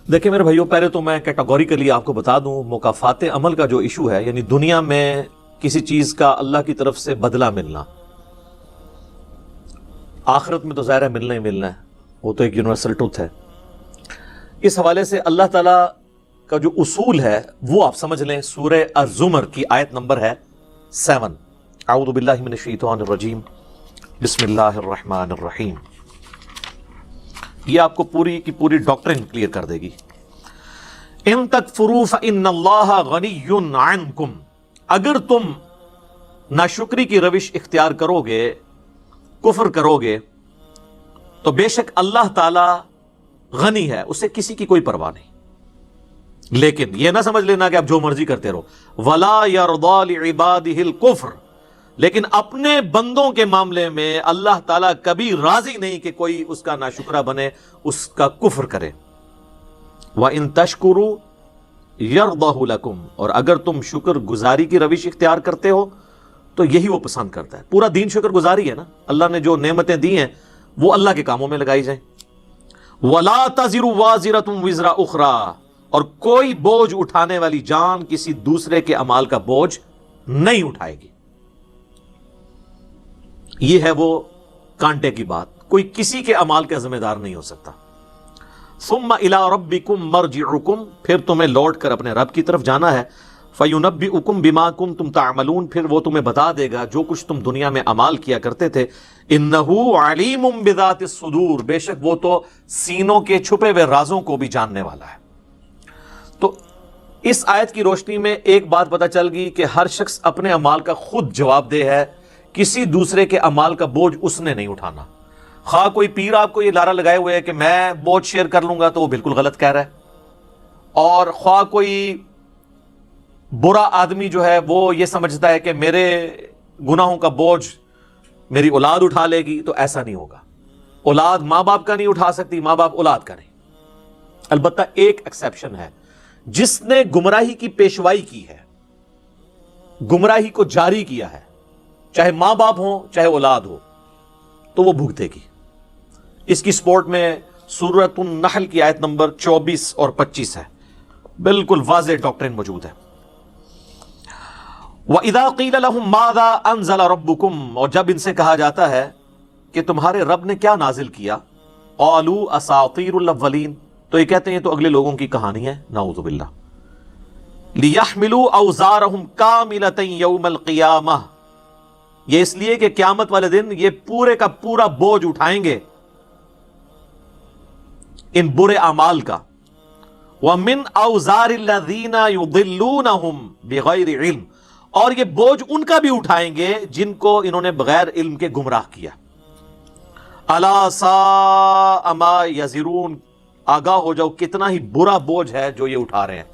دیکھیں میرے بھائیوں، پہلے تو میں کیٹاگوریکلی آپ کو بتا دوں، مکافات عمل کا جو ایشو ہے، یعنی دنیا میں کسی چیز کا اللہ کی طرف سے بدلہ ملنا، آخرت میں تو ظاہر ہے ملنا ہی ملنا ہے، وہ تو ایک یونیورسل ٹروتھ ہے۔ اس حوالے سے اللہ تعالیٰ کا جو اصول ہے وہ آپ سمجھ لیں۔ سورہ الزمر کی آیت نمبر ہے 7۔ اعوذ باللہ من الشیطان الرجیم، بسم اللہ الرحمن الرحیم۔ یہ آپ کو پوری کی پوری ڈاکٹرن کلیئر کر دے گی۔ ان تکفروا فإن اللہ غنی عنکم، اگر تم ناشکری کی روش اختیار کرو گے، کفر کرو گے، تو بے شک اللہ تعالی غنی ہے، اسے کسی کی کوئی پرواہ نہیں۔ لیکن یہ نہ سمجھ لینا کہ آپ جو مرضی کرتے رہو۔ ولا یرضی لعبادہ الکفر، لیکن اپنے بندوں کے معاملے میں اللہ تعالیٰ کبھی راضی نہیں کہ کوئی اس کا ناشکرہ بنے، اس کا کفر کرے۔ وَإِن تَشْكُرُوا يَرْضَهُ لَكُمْ، اور اگر تم شکر گزاری کی روش اختیار کرتے ہو تو یہی وہ پسند کرتا ہے۔ پورا دین شکر گزاری ہے نا، اللہ نے جو نعمتیں دی ہیں وہ اللہ کے کاموں میں لگائی جائیں۔ وَلَا تَزِرُ وَازِرَةٌ وِزْرَ أُخْرَىٰ، اور کوئی بوجھ اٹھانے والی جان کسی دوسرے کے اعمال کا بوجھ نہیں اٹھائے گی۔ یہ ہے وہ کانٹے کی بات، کوئی کسی کے اعمال کا ذمہ دار نہیں ہو سکتا۔ ثم الى ربکم مرجعکم، پھر تمہیں لوٹ کر اپنے رب کی طرف جانا ہے۔ فینبئکم بما کنتم تعملون، پھر وہ تمہیں بتا دے گا جو کچھ تم دنیا میں اعمال کیا کرتے تھے۔ انہ علیم بذات الصدور، بے شک وہ تو سینوں کے چھپے ہوئے رازوں کو بھی جاننے والا ہے۔ تو اس آیت کی روشنی میں ایک بات پتہ چل گئی کہ ہر شخص اپنے اعمال کا خود جواب دہ ہے، کسی دوسرے کے اعمال کا بوجھ اس نے نہیں اٹھانا۔ خواہ کوئی پیر آپ کو یہ لارا لگائے ہوئے ہے کہ میں بوجھ شیئر کر لوں گا، تو وہ بالکل غلط کہہ رہا ہے۔ اور خواہ کوئی برا آدمی جو ہے وہ یہ سمجھتا ہے کہ میرے گناہوں کا بوجھ میری اولاد اٹھا لے گی، تو ایسا نہیں ہوگا۔ اولاد ماں باپ کا نہیں اٹھا سکتی، ماں باپ اولاد کا نہیں۔ البتہ ایک ایکسیپشن ہے، جس نے گمراہی کی پیشوائی کی ہے، گمراہی کو جاری کیا ہے، چاہے ماں باپ ہوں چاہے اولاد ہو، تو وہ بھگتے گی۔ اس کی سپورٹ میں سورۃ النحل کی آیت نمبر 24 اور 25 ہے، بالکل واضح ڈاکٹرن موجود ہے۔ وَإِذَا قِيلَ لَهُم مَاذَا أَنزَلَ رَبُّكُمْ، اور جب ان سے کہا جاتا ہے کہ تمہارے رب نے کیا نازل کیا، قَالُوا أَسَاطِيرُ الْأَوَّلِينَ، تو یہ کہتے ہیں تو اگلے لوگوں کی کہانی ہے، نعوذ باللہ۔ لِيَحْمِلُوا أَوْزَارَهُمْ كَامِلَةً يَوْمَ الْقِيَامَةِ، یہ اس لیے کہ قیامت والے دن یہ پورے کا پورا بوجھ اٹھائیں گے ان برے اعمال کا۔ وَمِنْ أَوْزَارِ الَّذِينَ يُضِلُّونَهُمْ بِغَيْرِ عِلْمٍ، اور یہ بوجھ ان کا بھی اٹھائیں گے جن کو انہوں نے بغیر علم کے گمراہ کیا۔ أَلَا سَاءَ مَا يَزِرُونَ، آگاہ ہو جاؤ کتنا ہی برا بوجھ ہے جو یہ اٹھا رہے ہیں۔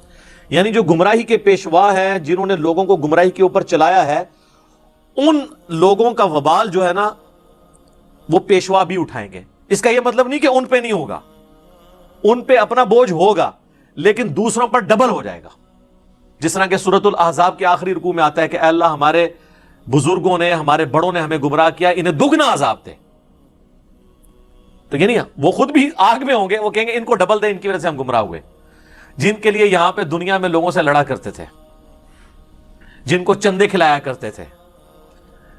یعنی جو گمراہی کے پیشوا ہیں، جنہوں نے لوگوں کو گمراہی کے اوپر چلایا ہے، ان لوگوں کا وبال جو ہے نا وہ پیشوا بھی اٹھائیں گے۔ اس کا یہ مطلب نہیں کہ ان پہ نہیں ہوگا، ان پہ اپنا بوجھ ہوگا لیکن دوسروں پر ڈبل ہو جائے گا۔ جس طرح کہ سورۃ الاحزاب کے آخری رکوع میں آتا ہے کہ اے اللہ، ہمارے بزرگوں نے، ہمارے بڑوں نے ہمیں گمراہ کیا، انہیں دگنا عذاب دے۔ تو یہ نہیں، وہ خود بھی آگ میں ہوں گے، وہ کہیں گے ان کو ڈبل دے، ان کی وجہ سے ہم گمراہ ہوئے۔ جن کے لیے یہاں پہ دنیا میں لوگوں سے لڑا کرتے تھے، جن کو چندے کھلایا کرتے تھے،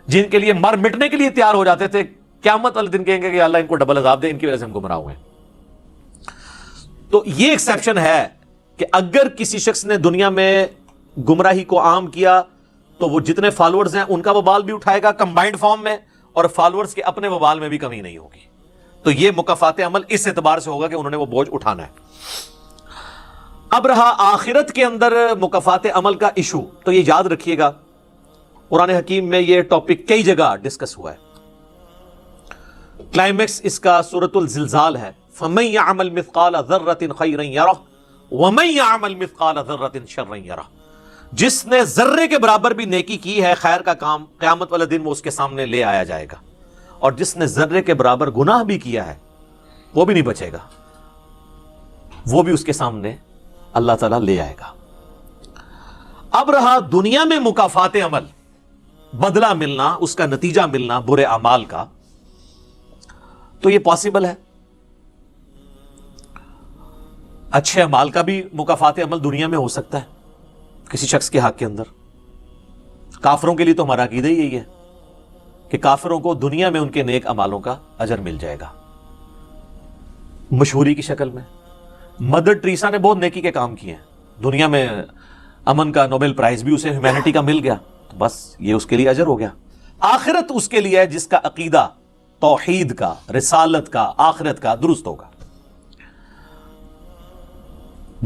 جن کے لیے مر مٹنے کے لیے تیار ہو جاتے تھے، قیامت والے دن کہیں گے کہ اللہ ان کو ڈبل عذاب دے، ان کی وجہ سے ہم گمراہ ہوئے۔ تو یہ ایکسیپشن ہے کہ اگر کسی شخص نے دنیا میں گمراہی کو عام کیا تو وہ جتنے فالوورز ہیں ان کا وبال بھی اٹھائے گا کمبائنڈ فارم میں، اور فالوورز کے اپنے وبال میں بھی کمی نہیں ہوگی۔ تو یہ مکافات عمل اس اعتبار سے ہوگا کہ انہوں نے وہ بوجھ اٹھانا ہے۔ اب رہا آخرت کے اندر مکافات عمل کا ایشو، تو یہ یاد رکھیے گا، قرآن حکیم میں یہ ٹاپک کئی جگہ ڈسکس ہوا ہے۔ کلائمیکس اس کا سورۃ الزلزال ہے، فَمَن يَعْمَلْ مِثْقَالَ ذَرَّةٍ خَيْرًا يَرَهُ وَمَن يَعْمَلْ مِثْقَالَ ذَرَّةٍ شَرًّا يَرَهُ، جس نے ذرے کے برابر بھی نیکی کی ہے، خیر کا کام، قیامت والے دن وہ اس کے سامنے لے آیا جائے گا، اور جس نے ذرے کے برابر گناہ بھی کیا ہے وہ بھی نہیں بچے گا، وہ بھی اس کے سامنے اللہ تعالیٰ لے آئے گا۔ اب رہا دنیا میں مکافات عمل، بدلہ ملنا، اس کا نتیجہ ملنا برے اعمال کا، تو یہ پاسبل ہے۔ اچھے اعمال کا بھی مکافات عمل دنیا میں ہو سکتا ہے کسی شخص کے حق کے اندر. کافروں کے لیے تو ہمارا عقیدہ ہی یہی ہے کہ کافروں کو دنیا میں ان کے نیک اعمالوں کا اجر مل جائے گا مشہوری کی شکل میں. مدر ٹریسا نے بہت نیکی کے کام کیے ہیں دنیا میں، امن کا نوبل پرائز بھی اسے ہیومینٹی کا مل گیا، تو بس یہ اس کے لیے اجر ہو گیا. آخرت اس کے لیے ہے جس کا عقیدہ توحید کا، رسالت کا، آخرت کا درست ہوگا.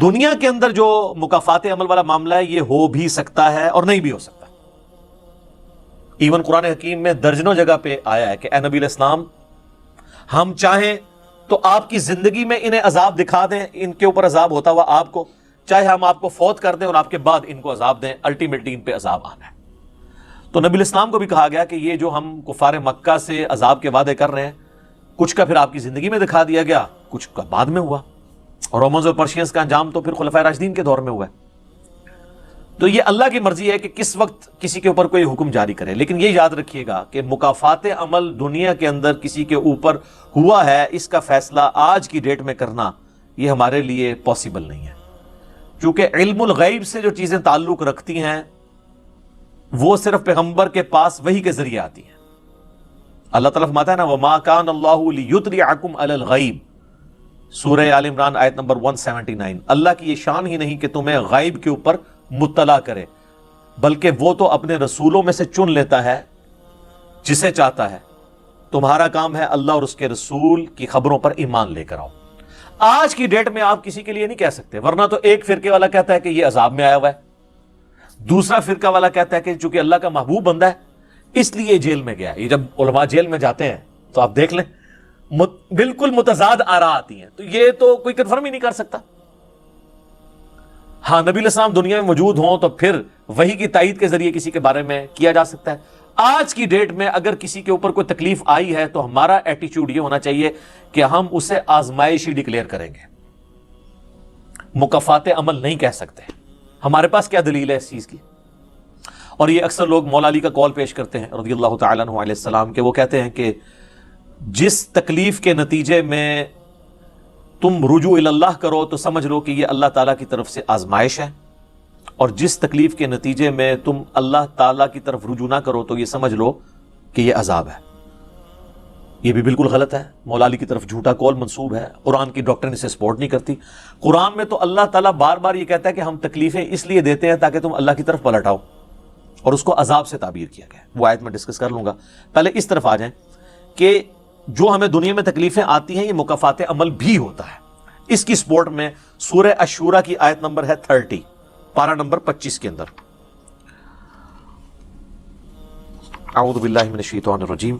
دنیا کے اندر جو مکافات عمل والا معاملہ ہے یہ ہو بھی سکتا ہے اور نہیں بھی ہو سکتا. ایون قرآن حکیم میں درجنوں جگہ پہ آیا ہے کہ اے نبی علیہ السلام، ہم چاہیں تو آپ کی زندگی میں انہیں عذاب دکھا دیں، ان کے اوپر عذاب ہوتا ہوا آپ کو، چاہے ہم آپ کو فوت کر دیں اور آپ کے بعد ان کو عذاب دیں، الٹیمیٹلی ان پہ عذاب آنا ہے. تو نبی علیہ السلام کو بھی کہا گیا کہ یہ جو ہم کفار مکہ سے عذاب کے وعدے کر رہے ہیں، کچھ کا پھر آپ کی زندگی میں دکھا دیا گیا، کچھ کا بعد میں ہوا، اور رومنز اور پرشینز کا انجام تو پھر خلفائے راشدین کے دور میں ہوا ہے. تو یہ اللہ کی مرضی ہے کہ کس وقت کسی کے اوپر کوئی حکم جاری کرے. لیکن یہ یاد رکھیے گا کہ مکافات عمل دنیا کے اندر کسی کے اوپر ہوا ہے، اس کا فیصلہ آج کی ڈیٹ میں کرنا یہ ہمارے لیے پاسبل نہیں ہے، چونکہ علم الغیب سے جو چیزیں تعلق رکھتی ہیں وہ صرف پیغمبر کے پاس وحی کے ذریعے آتی ہیں. اللہ تعالیٰ فرماتا ہے نا وَمَا كَانَ اللَّهُ لِيُطْلِعَكُمْ عَلَى الْغَيْبِ، سورہ آل عمران آیت نمبر 179. اللہ کی یہ شان ہی نہیں کہ تمہیں غیب کے اوپر مطلع کرے، بلکہ وہ تو اپنے رسولوں میں سے چن لیتا ہے جسے چاہتا ہے. تمہارا کام ہے اللہ اور اس کے رسول کی خبروں پر ایمان لے کر آؤ. آج کی ڈیٹ میں آپ کسی کے لیے نہیں کہہ سکتے، ورنہ تو ایک فرقے والا کہتا ہے کہ یہ عذاب میں آیا ہوا ہے، دوسرا فرقہ والا کہتا ہے کہ چونکہ اللہ کا محبوب بندہ ہے اس لیے جیل میں گیا. یہ جب علماء جیل میں جاتے ہیں تو آپ دیکھ لیں بالکل متضاد آراء آتی ہیں، تو یہ تو کوئی کنفرم ہی نہیں کر سکتا. ہاں نبی علیہ السلام دنیا میں موجود ہوں تو پھر وحی کی تائید کے ذریعے کسی کے بارے میں کیا جا سکتا ہے. آج کی ڈیٹ میں اگر کسی کے اوپر کوئی تکلیف آئی ہے تو ہمارا ایٹیچیوڈ یہ ہونا چاہیے کہ ہم اسے آزمائش ہی ڈکلیئر کریں گے، مکافات عمل نہیں کہہ سکتے. ہمارے پاس کیا دلیل ہے اس چیز کی؟ اور یہ اکثر لوگ مولا علی کا قول پیش کرتے ہیں رضی اللہ تعالیٰ عنہ علیہ السلام کہ وہ کہتے ہیں کہ جس تکلیف کے نتیجے میں تم رجوع اللہ کرو تو سمجھ لو کہ یہ اللہ تعالیٰ کی طرف سے آزمائش ہے، اور جس تکلیف کے نتیجے میں تم اللہ تعالیٰ کی طرف رجوع نہ کرو تو یہ سمجھ لو کہ یہ عذاب ہے. یہ بھی بالکل غلط ہے، مولا علی کی طرف جھوٹا قول منسوب ہے، قرآن کی ڈاکٹرن اسے سپورٹ نہیں کرتی. قرآن میں تو اللہ تعالیٰ بار بار یہ کہتا ہے کہ ہم تکلیفیں اس لیے دیتے ہیں تاکہ تم اللہ کی طرف پلٹ آؤ، اور اس کو عذاب سے تعبیر کیا گیا. وہ آیت میں ڈسکس کر لوں گا، پہلے اس طرف آ جائیں کہ جو ہمیں دنیا میں تکلیفیں آتی ہیں یہ مکافات عمل بھی ہوتا ہے. اس کی سپورٹ میں سورہ الشورى کی آیت نمبر ہے 30، پارہ نمبر 25 کے اندر. اعوذ باللہ من الشیطان الرجیم،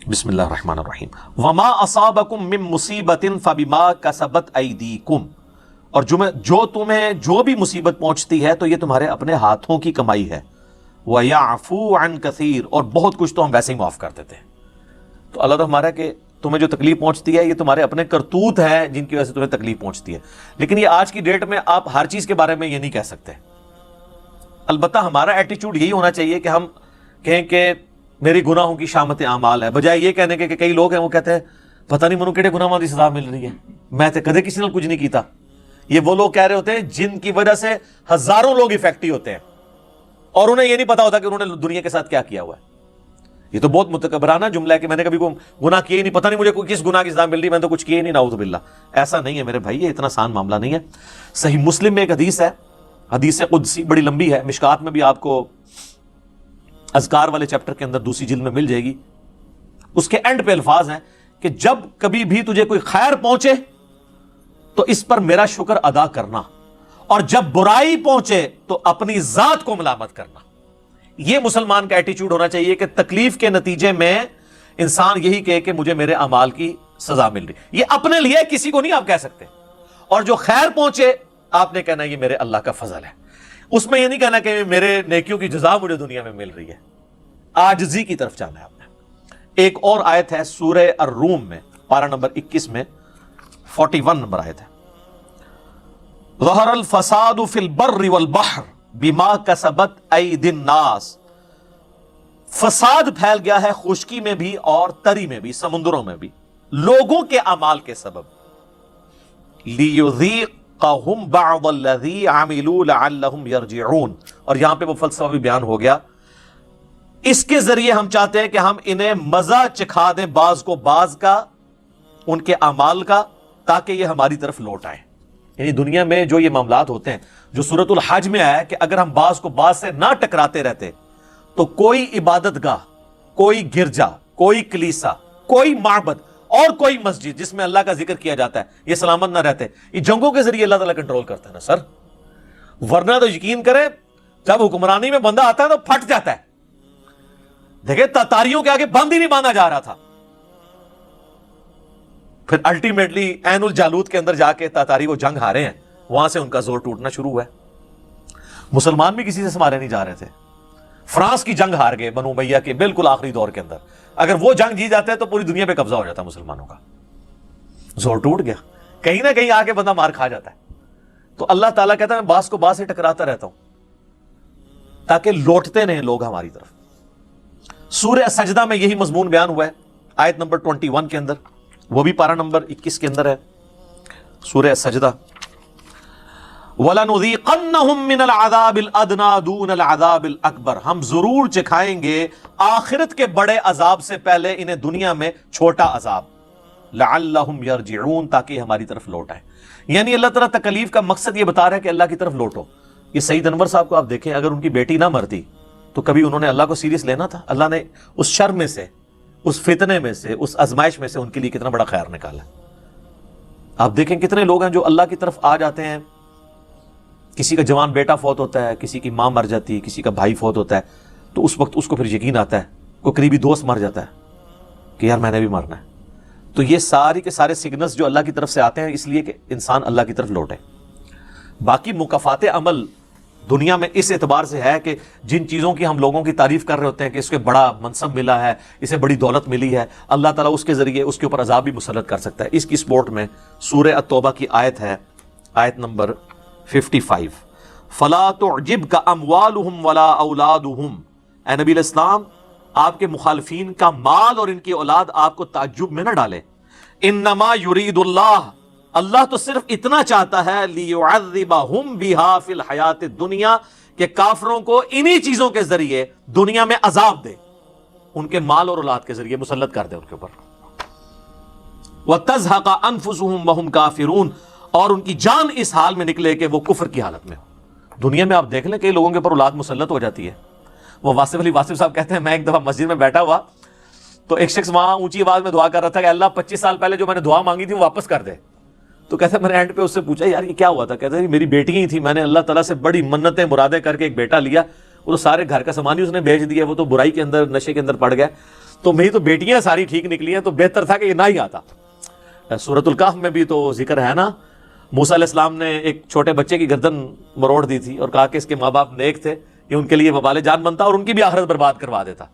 بسم اللہ الرحمن الرحیم. وما اصابکم من مصیبت فبما کسبت ایدیکم، اور جو تمہیں جو بھی مصیبت پہنچتی ہے تو یہ تمہارے اپنے ہاتھوں کی کمائی ہے. وَيَعْفُو عَنْ كَثِيرٍ، اور بہت کچھ تو ہم ویسے ہی معاف کر دیتے ہیں. تو اللہ تو ہمارا کہ تمہیں جو تکلیف پہنچتی ہے یہ تمہارے اپنے کرتوت ہیں جن کی وجہ سے تمہیں تکلیف پہنچتی ہے. لیکن یہ آج کی ڈیٹ میں آپ ہر چیز کے بارے میں یہ نہیں کہہ سکتے. البتہ ہمارا ایٹیچیوڈ یہی ہونا چاہیے کہ ہم کہیں کہ میری گناہوں کی شامت اعمال ہے، بجائے یہ کہنے کے کہ کئی لوگ ہیں وہ کہتے ہیں پتہ نہیں منو کہڑے گناہوں کی سزا مل رہی ہے، میں تے کدے کسی نے کچھ نہیں کیتا. یہ وہ لوگ کہہ رہے ہوتے ہیں جن کی وجہ سے ہزاروں لوگ افیکٹی ہوتے ہیں اور انہیں یہ نہیں پتا ہوتا کہ انہوں نے دنیا کے ساتھ کیا کیا ہوا ہے. یہ تو بہت متکبرانہ جملہ ہے کہ میں نے کبھی کوئی گناہ کیے ہی نہیں، پتہ نہیں مجھے کس گناہ کی سزا مل رہی، میں نے تو کچھ کیے ہی نہیں، نعوذ باللہ. ایسا نہیں ہے میرے بھائی، یہ اتنا آسان معاملہ نہیں ہے. صحیح مسلم میں ایک حدیث ہے، حدیث قدسی، بڑی لمبی ہے، مشکات میں بھی آپ کو اذکار والے چیپٹر کے اندر دوسری جلد میں مل جائے گی. اس کے اینڈ پہ الفاظ ہیں کہ جب کبھی بھی تجھے کوئی خیر پہنچے تو اس پر میرا شکر ادا کرنا، اور جب برائی پہنچے تو اپنی ذات کو ملامت کرنا. یہ مسلمان کا ایٹیچیوڈ ہونا چاہیے کہ تکلیف کے نتیجے میں انسان یہی کہے کہ مجھے میرے اعمال کی سزا مل رہی. یہ اپنے لیے، کسی کو نہیں آپ کہہ سکتے. اور جو خیر پہنچے آپ نے کہنا یہ میرے اللہ کا فضل ہے. اس میں یہ نہیں کہنا کہ میرے نیکیوں کی جزا مجھے دنیا میں مل رہی ہے. عاجزی کی طرف جانا ہے آپ نے. ایک اور آیت ہے سورہ الروم میں، پارہ نمبر 21 میں 41 نمبر آیت ہے. ظہر الفساد فی البر والبحر بما کسبت ایدی الناس، فساد پھیل گیا ہے خشکی میں بھی اور تری میں بھی، سمندروں میں بھی، لوگوں کے اعمال کے سبب. لِيُذِيقَهُمْ بَعْضَ الَّذِي عَمِلُوا لَعَلَّهُمْ يَرْجِعُونَ. اور یہاں پہ وہ فلسفہ بھی بیان ہو گیا. اس کے ذریعے ہم چاہتے ہیں کہ ہم انہیں مزہ چکھا دیں بعض کو بعض کا، ان کے اعمال کا، تاکہ یہ ہماری طرف لوٹ آئے. یعنی دنیا میں جو یہ معاملات ہوتے ہیں، جو سورۃ الحج میں آیا کہ اگر ہم بعض کو بعض سے نہ ٹکراتے رہتے تو کوئی عبادت گاہ، کوئی گرجا، کوئی کلیسا، کوئی معبد اور کوئی مسجد جس میں اللہ کا ذکر کیا جاتا ہے یہ سلامت نہ رہتے. یہ جنگوں کے ذریعے اللہ تعالیٰ کنٹرول کرتا ہے نا سر. ورنہ تو یقین کریں جب حکمرانی میں بندہ آتا ہے تو پھٹ جاتا ہے. دیکھیں تاتاریوں کے آگے بند ہی نہیں باندھا جا رہا تھا، پھر الٹیمیٹلی عین الجالوت کے اندر جا کے تاتاری وہ جنگ ہارے ہیں، وہاں سے ان کا زور ٹوٹنا شروع ہوا ہے. مسلمان بھی کسی سے مارے نہیں جا رہے تھے. فرانس کی جنگ ہار گئے بنو امیہ کے بالکل آخری دور کے اندر. اگر وہ جنگ جیت جاتے تو پوری دنیا پہ قبضہ ہو جاتا مسلمانوں کا. زور ٹوٹ گیا، کہیں نہ کہیں آگے بندہ مار کھا جاتا ہے. تو اللہ تعالیٰ کہتا ہے میں بعض کو بعض سے ٹکراتا رہتا ہوں تاکہ لوٹتے نہیں لوگ ہماری طرف. سورہ سجدہ میں یہی مضمون بیان ہوا ہے آیت نمبر 21 کے اندر، وہ بھی پارہ نمبر 21 کے اندر ہے. سورہ سجدہ وَلَنُذِيقَنَّهُم مِّنَ الْعَذَابِ الْأَدْنَىٰ دُونَ الْعَذَابِ الْأَكْبَرِ. ہم ضرور چکھائیں گے آخرت کے بڑے عذاب سے پہلے انہیں دنیا میں چھوٹا عذاب. لَعَلَّهُمْ يَرْجِعُونَ، تاکہ ہماری طرف لوٹ آئے. یعنی اللہ تعالیٰ تکلیف کا مقصد یہ بتا رہا ہے کہ اللہ کی طرف لوٹو. یہ سعید انور صاحب کو آپ دیکھیں، اگر ان کی بیٹی نہ مرتی تو کبھی انہوں نے اللہ کو سیریس لینا تھا؟ اللہ نے اس شر میں سے، اس فتنے میں سے، اس آزمائش میں سے ان کے لیے کتنا بڑا خیر نکالا. آپ دیکھیں کتنے لوگ ہیں جو اللہ کی طرف آ جاتے ہیں. کسی کا جوان بیٹا فوت ہوتا ہے، کسی کی ماں مر جاتی ہے، کسی کا بھائی فوت ہوتا ہے، تو اس وقت اس کو پھر یقین آتا ہے. کوئی قریبی دوست مر جاتا ہے کہ یار میں نے بھی مرنا ہے. تو یہ ساری کے سارے سگنلز جو اللہ کی طرف سے آتے ہیں اس لیے کہ انسان اللہ کی طرف لوٹے. باقی مکافات عمل دنیا میں اس اعتبار سے ہے کہ جن چیزوں کی ہم لوگوں کی تعریف کر رہے ہوتے ہیں کہ اس کو بڑا منصب ملا ہے، اسے بڑی دولت ملی ہے، اللہ تعالیٰ اس کے ذریعے اس کے اوپر عذاب بھی مسلط کر سکتا ہے. اس کی سپورٹ میں سورہ التوبہ کی آیت ہے، آیت نمبر 55. فَلَا تُعْجِبْكَ أَمْوَالُهُمْ وَلَا أَوْلَادُهُمْ. اے نبی علیہ السلام، آپ کے مخالفین کا مال اور ان کی اولاد آپ کو تعجب میں نہ ڈالے. انما یرید اللہ، اللہ تو صرف اتنا چاہتا ہے لیعذبہم بہا فی الحیات الدنیا، کہ کافروں کو انہی چیزوں کے ذریعے دنیا میں عذاب دے، ان کے مال اور اولاد کے ذریعے مسلط کر دے ان کے اوپر. وتزہق انفسہم وہم کافرون، اور ان کی جان اس حال میں نکلے کہ وہ کفر کی حالت میں ہو. دنیا میں آپ دیکھ لیں کہ لوگوں کے اوپر اولاد مسلط ہو جاتی ہے. وہ واصف علی واصف صاحب کہتے ہیں میں ایک دفعہ مسجد میں بیٹھا ہوا تو ایک شخص وہاں اونچی آواز میں دعا کر رہا تھا کہ اللہ 25 سال پہلے جو میں نے دعا مانگی تھی وہ واپس کر دے. تو کہتے ہیں میں نے اینڈ پہ اس سے پوچھا یار یہ کیا ہوا تھا؟ کہتے ہیں میری بیٹی ہی تھی، میں نے اللہ تعالیٰ سے بڑی منتیں مرادیں کر کے ایک بیٹا لیا، وہ تو سارے گھر کا سامان ہی اس نے بیچ دیا، وہ تو برائی کے اندر نشے کے اندر پڑ گیا، تو میری تو بیٹیاں ساری ٹھیک نکلی ہیں، تو بہتر تھا کہ یہ نہ ہی آتا. سورۃ الکہف میں بھی تو ذکر ہے نا، موسیٰ علیہ السلام نے ایک چھوٹے بچے کی گردن مروڑ دی تھی اور کہا کہ اس کے ماں باپ نیک تھے، یہ ان کے لیے وبال جان بنتا اور ان کی بھی آخرت برباد کروا دیتا.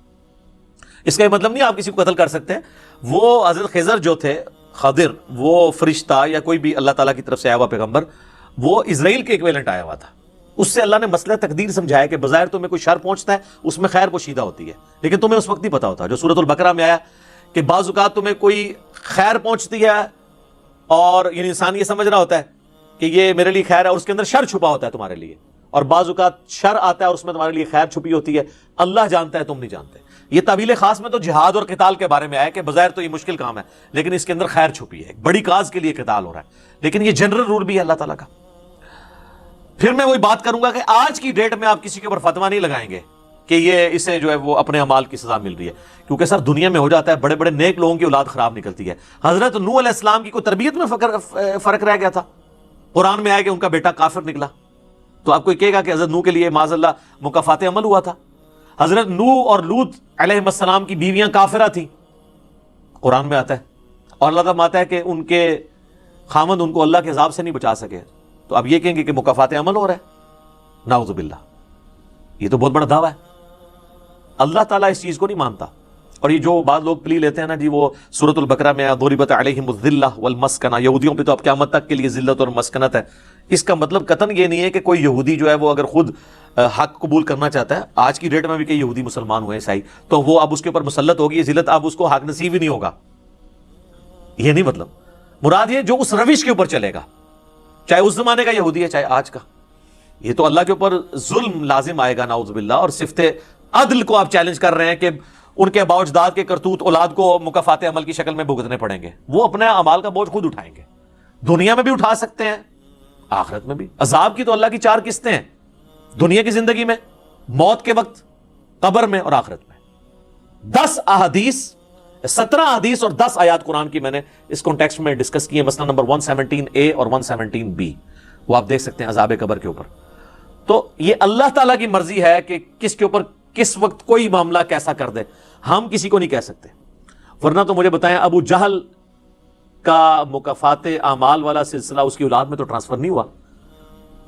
اس کا یہ مطلب نہیں آپ کسی کو قتل کر سکتے. وہ حضرت خضر جو تھے، خضر وہ فرشتہ یا کوئی بھی اللہ تعالیٰ کی طرف سے آیا ہوا پیغمبر، وہ اسرائیل کے ایکویلنٹ آیا ہوا تھا. اس سے اللہ نے مسئلہ تقدیر سمجھایا کہ بظاہر تمہیں کوئی شر پہنچتا ہے اس میں خیر پوشیدہ ہوتی ہے، لیکن تمہیں اس وقت نہیں پتا ہوتا. جو سورۃ البقرہ میں آیا کہ بعض اوقات تمہیں کوئی خیر پہنچتی ہے اور یعنی انسان یہ سمجھ رہا ہوتا ہے کہ یہ میرے لیے خیر ہے اور اس کے اندر شر چھپا ہوتا ہے تمہارے لیے، اور بعض اوقات شر آتا ہے اور اس میں تمہارے لیے خیر چھپی ہوتی ہے. اللہ جانتا ہے، تم نہیں جانتے. یہ تعبیل خاص میں تو جہاد اور قتال کے بارے میں آیا کہ بظاہر تو یہ مشکل کام ہے لیکن اس کے اندر خیر چھپی ہے، ایک بڑی کاز کے لیے قتال ہو رہا ہے، لیکن یہ جنرل رول بھی ہے اللہ تعالیٰ کا. پھر میں وہی بات کروں گا کہ آج کی ڈیٹ میں آپ کسی کے اوپر فتویٰ نہیں لگائیں گے کہ یہ اسے جو ہے وہ اپنے اعمال کی سزا مل رہی ہے، کیونکہ سر دنیا میں ہو جاتا ہے بڑے بڑے نیک لوگوں کی اولاد خراب نکلتی ہے. حضرت نوح علیہ السلام کی کوئی تربیت میں فرق رہ گیا تھا؟ قرآن میں آیا کہ ان کا بیٹا کافر نکلا، تو آپ کوئی کہے گا کہ حضرت نوح کے لیے معاذ اللہ مکافات عمل ہوا تھا؟ حضرت نوح اور لوط علیہ السلام کی بیویاں کافرہ تھیں، قرآن میں آتا ہے، اور اللہ تعالیٰ آتا ہے کہ ان کے خامند ان کو اللہ کے عذاب سے نہیں بچا سکے. تو اب یہ کہیں گے کہ مکافات عمل ہو رہا ہے؟ نعوذ باللہ، یہ تو بہت بڑا دعویٰ ہے. اللہ تعالیٰ اس چیز کو نہیں مانتا. اور یہ جو بعض لوگ پلی لیتے ہیں نا جی، وہ سورۃ البقرہ میں ضربت علیہم الذلہ والمسکنہ، یہودیوں پہ تو اب قیامت تک کے لیے ذلت اور مسکنت ہے. اس کا مطلب قطعاً یہ نہیں ہے کہ کوئی یہودی جو ہے وہ اگر خود حق قبول کرنا چاہتا ہے، آج کی ڈیٹ میں بھی کئی یہودی مسلمان ہوئے عیسائی، تو وہ اب اس کے اوپر مسلط ہوگی یہ ذلت، اب اس کو حق نصیب ہی نہیں ہوگا. یہ نہیں مطلب، مراد یہ جو اس روش کے اوپر چلے گا چاہے اس زمانے کا یہودی ہے چاہے آج کا. یہ تو اللہ کے اوپر ظلم لازم آئے گا نعوذ باللہ. اور صفت عدل کو آپ چیلنج کر رہے ہیں کہ ان کے باوجداد کے کرتوت اولاد کو مکافات عمل کی شکل میں بھگتنے پڑیں گے. وہ اپنے اعمال کا بوجھ خود اٹھائیں گے. دنیا میں بھی اٹھا سکتے ہیں, آخرت میں بھی. عذاب کی تو اللہ کی 4 قسطیں ہیں دنیا کی زندگی میں, موت کے وقت, قبر میں اور آخرت میں. 10 احادیث, 17 احادیث اور 10 آیات قرآن کی میں نے اس کانٹیکسٹ میں ڈسکس کی ہے, مثلا نمبر 117A اور 117B, وہ آپ دیکھ سکتے ہیں عذاب قبر کے اوپر. تو یہ اللہ تعالیٰ کی مرضی ہے کہ کس کے اوپر کس وقت کوئی معاملہ کیسا کر دے, ہم کسی کو نہیں کہہ سکتے. ورنہ تو مجھے بتائیں, ابو جہل کا مکافات اعمال والا سلسلہ اس کی اولاد میں تو ٹرانسفر نہیں ہوا.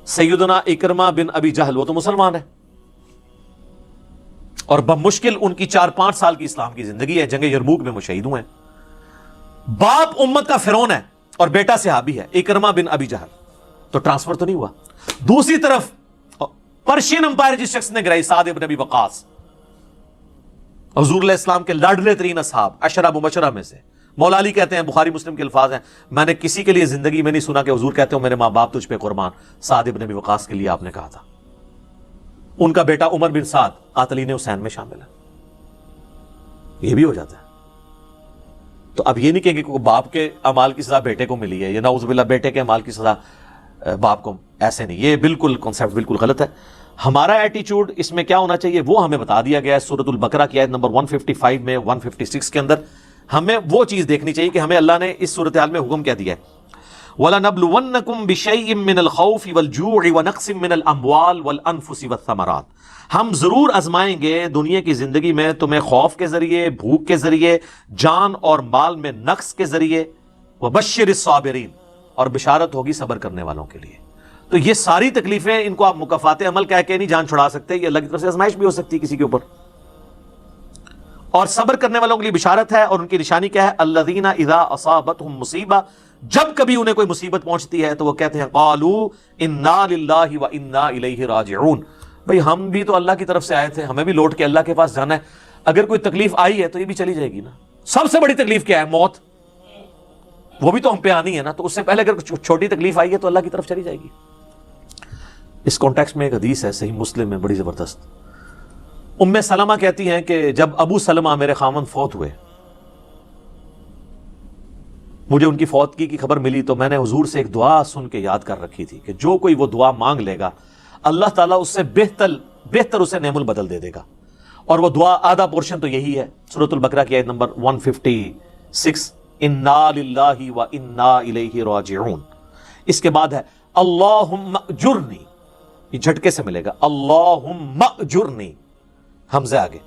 سیدنا اکرمہ بن ابی جہل وہ تو مسلمان ہے, اور بمشکل ان کی 4-5 سال کی اسلام کی زندگی ہے, جنگ یرموک میں وہ شہید ہوئے ہیں. باپ امت کا فرعون ہے اور بیٹا صحابی ہے اکرمہ بن ابی جہل, تو ٹرانسفر تو نہیں ہوا. دوسری طرف پرشین امپائر جس شخص نے گرائی, سعد ابن ابی وقاص, حضور علیہ السلام کے لاڈلے ترین اصحاب, عشرہ مبشرہ میں سے. مولا علی کہتے ہیں, بخاری مسلم کے الفاظ ہیں, میں نے کسی کے لیے زندگی میں نہیں سنا کہ حضور کہتے ہو میرے ماں باپ تجھ پہ قربان. سعد ابن ابی وقاص کے لیے آپ نے کہا تھا. ان کا بیٹا عمر بن سعد قاتلین حسین میں شامل ہے. یہ بھی ہو جاتا ہے. تو اب یہ نہیں کہیں گے کہ باپ کے اعمال کی سزا بیٹے کو ملی ہے, یا نعوذ باللہ بیٹے کے اعمال کی سزا باپ کو, ایسے نہیں. یہ بالکل کانسیپٹ بالکل غلط ہے. ہمارا ایٹیچیوڈ اس میں کیا ہونا چاہیے وہ ہمیں بتا دیا گیا ہے سورۃ البقرہ کی آیت نمبر 155 میں, 156 کے اندر. ہمیں وہ چیز دیکھنی چاہیے کہ ہمیں اللہ نے اس صورتحال میں حکم کیا دیا ہے. وَلَنَبْلُوَنَّكُمْ بِشَيْءٍ مِّنَ الْخَوْفِ وَالْجُوعِ وَنَقْصٍ مِّنَ الْأَمْوَالِ وَالْأَنفُسِ وَالثَّمَرَاتِ. ہم ضرور آزمائیں گے دنیا کی زندگی میں تمہیں خوف کے ذریعے, بھوک کے ذریعے, جان اور مال میں نقص کے ذریعے. وَبَشِّرِ الصَّابِرِينَ, اور بشارت ہوگی صبر کرنے والوں کے لیے. تو یہ ساری تکلیفیں, ان کو آپ مکافات عمل کہہ کے نہیں جان چھڑا سکتے, یہ اللہ کی طرف سے آزمائش بھی ہو سکتی ہے کسی کے اوپر. اور صبر کرنے والوں کے لیے بشارت ہے, اور ان کی نشانی کیا ہے؟ الذین اذا اصابتهم مصیبہ, جب کبھی انہیں کوئی مصیبت پہنچتی ہے تو وہ کہتے ہیں قالوا انا للہ وانا الیہ راجعون. بھئی ہم بھی تو اللہ کی طرف سے آئے تھے, ہمیں بھی لوٹ کے اللہ کے پاس جانا ہے. اگر کوئی تکلیف آئی ہے تو یہ بھی چلی جائے گی نا. سب سے بڑی تکلیف کیا ہے؟ موت. وہ بھی تو ہم پہ آنی ہے نا. تو اس سے پہلے اگر چھوٹی تکلیف آئی ہے تو اللہ کی طرف چلی جائے گی. اس کانٹیکسٹ میں ایک حدیث ہے صحیح مسلم میں بڑی زبردست. ام سلمہ کہتی ہیں کہ جب ابو سلمہ میرے خاوند فوت ہوئے, مجھے ان کی فوتگی کی خبر ملی تو میں نے حضور سے ایک دعا سن کے یاد کر رکھی تھی کہ جو کوئی وہ دعا مانگ لے گا اللہ تعالیٰ اس سے بہتر اسے نعم البدل دے دے گا. اور وہ دعا آدھا پورشن تو یہی ہے, سورۃ البقرہ کی آیت نمبر 156, انا للہ وانا الیہ راجعون. اس کے بعد ہے اللہم اجرنی, یہ جھٹکے سے ملے گا, اللہم اجرنی, حمزہ آگے,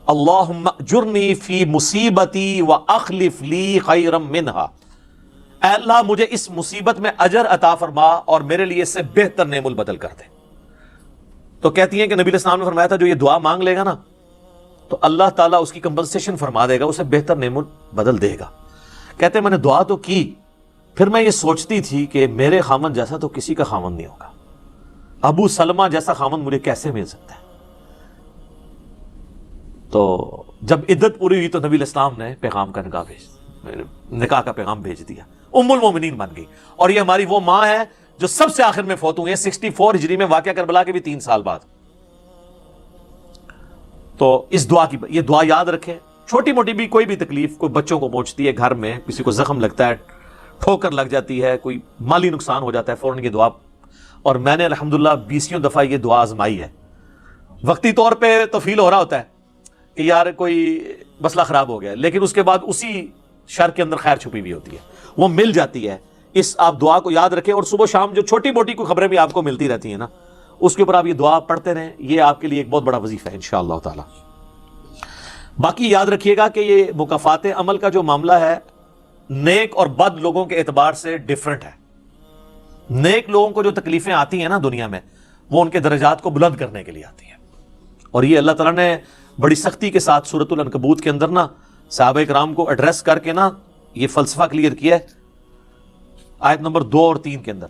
اللہم اجرنی فی مصیبتی واخلف لی خیرا منہا. اے اللہ مجھے اس مصیبت میں اجر عطا فرما اور میرے لیے اس سے بہتر نعم البدل کر دے. تو کہتی ہیں کہ نبی علیہ السلام نے فرمایا تھا جو یہ دعا مانگ لے گا نا تو اللہ تعالیٰ اس کی کمپنسیشن فرما دے گا, اسے بہتر نعم البدل دے گا. کہتے ہیں میں نے دعا تو کی, پھر میں یہ سوچتی تھی کہ میرے خاوند جیسا تو کسی کا خاوند نہیں ہوگا, ابو سلمہ جیسا خاوند مجھے کیسے مل سکتا ہے. تو جب عدت پوری ہوئی تو نبی علیہ السلام نے پیغام کا نکاح کا پیغام بھیج دیا, ام المومنین بن گئی. اور یہ ہماری وہ ماں ہے جو سب سے آخر میں فوت ہوئی ہے 64 ہجری میں, واقعہ کربلا کے بھی 3 سال بعد. تو اس دعا کی یہ دعا یاد رکھیں. چھوٹی موٹی بھی کوئی بھی تکلیف کوئی بچوں کو پہنچتی ہے, گھر میں کسی کو زخم لگتا ہے, ٹھوکر لگ جاتی ہے, کوئی مالی نقصان ہو جاتا ہے, فوراً یہ دعا. اور میں نے الحمدللہ 20 دفعہ یہ دعا آزمائی ہے. وقتی طور پہ تو فیل ہو رہا ہوتا ہے کہ یار کوئی مسئلہ خراب ہو گیا, لیکن اس کے بعد اسی شر کے اندر خیر چھپی ہوئی ہوتی ہے, وہ مل جاتی ہے. اس آپ دعا کو یاد رکھیں, اور صبح شام جو چھوٹی موٹی کوئی خبریں بھی آپ کو ملتی رہتی ہیں نا, اس کے اوپر آپ یہ دعا پڑھتے رہیں. یہ آپ کے لیے ایک بہت بڑا وظیفہ ہے انشاءاللہ تعالی. باقی یاد رکھیے گا کہ یہ مکافات عمل کا جو معاملہ ہے نیک اور بد لوگوں کے اعتبار سے ڈیفرنٹ ہے. نیک لوگوں کو جو تکلیفیں آتی ہیں نا دنیا میں, وہ ان کے درجات کو بلند کرنے کے لیے آتی ہیں. اور یہ اللہ تعالیٰ نے بڑی سختی کے ساتھ سورۃ العنکبوت کے اندر نا صحابہ کرام کو ایڈریس کر کے نا یہ فلسفہ کلیئر کیا ہے. آیت نمبر 2 اور 3 کے اندر,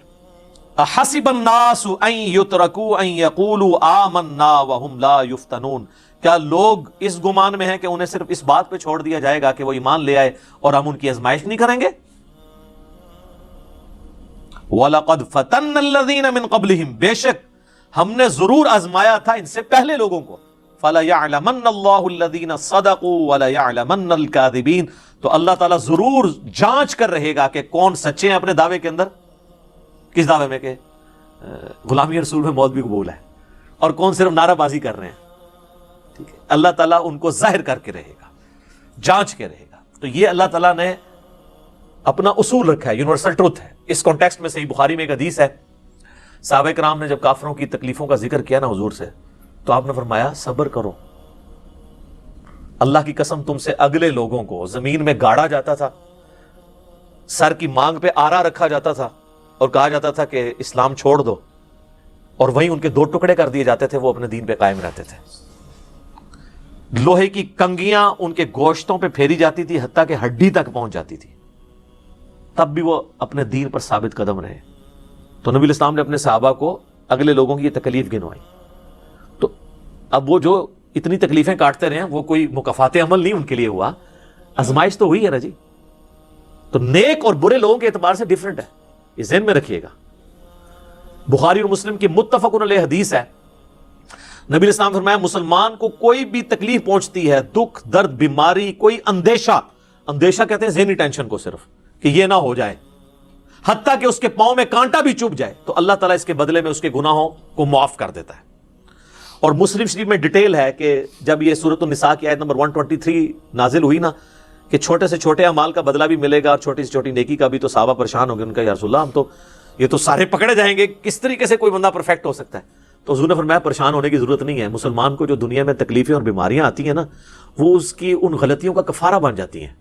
احسب الناس ان یترکوا ان یقولوا آمنا وهم لا یفتنون. کیا لوگ اس گمان میں ہیں کہ انہیں صرف اس بات پہ چھوڑ دیا جائے گا کہ وہ ایمان لے آئے اور ہم ان کی آزمائش نہیں کریں گے؟ وَلَقَدْ فَتَنَّ الَّذِينَ مِن قَبْلِهِمْ، بے شک ہم نے ضرور آزمایا تھا ان سے پہلے لوگوں کو. فَلَيَعْلَمَنَّ اللَّهُ الَّذِينَ صَدَقُوا وَلَيَعْلَمَنَّ الْكَاذِبِينَ، تو اللہ تعالیٰ ضرور جانچ کر رہے گا کہ کون سچے ہیں اپنے دعوے کے اندر. کس دعوے میں؟ کہ غلامی رسول میں موت بھی قبول ہے، اور کون صرف نعرہ بازی کر رہے ہیں. ٹھیک ہے، اللہ تعالیٰ ان کو ظاہر کر کے رہے گا، جانچ کے رہے گا. تو یہ اللہ تعالیٰ نے اپنا اصول رکھا ہے، یونیورسل ٹروتھ ہے. اس کانٹیکسٹ میں صحیح بخاری میں ایک حدیث ہے، صحابہ کرام نے جب کافروں کی تکلیفوں کا ذکر کیا نا حضور سے، تو آپ نے فرمایا صبر کرو، اللہ کی قسم تم سے اگلے لوگوں کو زمین میں گاڑا جاتا تھا، سر کی مانگ پہ آرا رکھا جاتا تھا اور کہا جاتا تھا کہ اسلام چھوڑ دو، اور وہیں ان کے 2 ٹکڑے کر دیے جاتے تھے، وہ اپنے دین پہ قائم رہتے تھے. لوہے کی کنگیاں ان کے گوشتوں پہ پھیری جاتی تھی حتیٰ کہ ہڈی تک پہنچ جاتی تھی، تب بھی وہ اپنے دین پر ثابت قدم رہے. تو نبی الاسلام نے اپنے صحابہ کو اگلے لوگوں کی یہ تکلیف گنوائی. تو اب وہ جو اتنی تکلیفیں کاٹتے رہے ہیں، وہ کوئی مکافات عمل نہیں ان کے لیے ہوا، آزمائش تو ہوئی ہے نا جی. تو نیک اور برے لوگوں کے اعتبار سے ڈیفرنٹ ہے، یہ ذہن میں رکھیے گا. بخاری اور مسلم کی متفق علیہ حدیث ہے، نبی الاسلام نے فرمایا مسلمان کو کوئی بھی تکلیف پہنچتی ہے، دکھ درد بیماری، کوئی اندیشہ کہتے ہیں ذہنی ٹینشن کو، صرف کہ یہ نہ ہو جائے، حتیٰ کہ اس کے پاؤں میں کانٹا بھی چبھ جائے، تو اللہ تعالیٰ اس کے بدلے میں اس کے گناہوں کو معاف کر دیتا ہے. اور مسلم شریف میں ڈیٹیل ہے کہ جب یہ سورۃ النساء کی آیت نمبر 123 نازل ہوئی نا، کہ چھوٹے سے چھوٹے اعمال کا بدلہ بھی ملے گا اور چھوٹی سے چھوٹی نیکی کا بھی، تو صحابہ پریشان ہو گئے. ان کا یا رسول اللہ، ہم تو یہ تو سارے پکڑے جائیں گے، کس طریقے سے کوئی بندہ پرفیکٹ ہو سکتا ہے؟ تو حضور نے فرمایا پریشان ہونے کی ضرورت نہیں ہے. مسلمان کو جو دنیا میں تکلیفیں اور بیماریاں آتی ہیں نا، وہ اس کی ان غلطیوں کا کفارہ بن جاتی ہیں.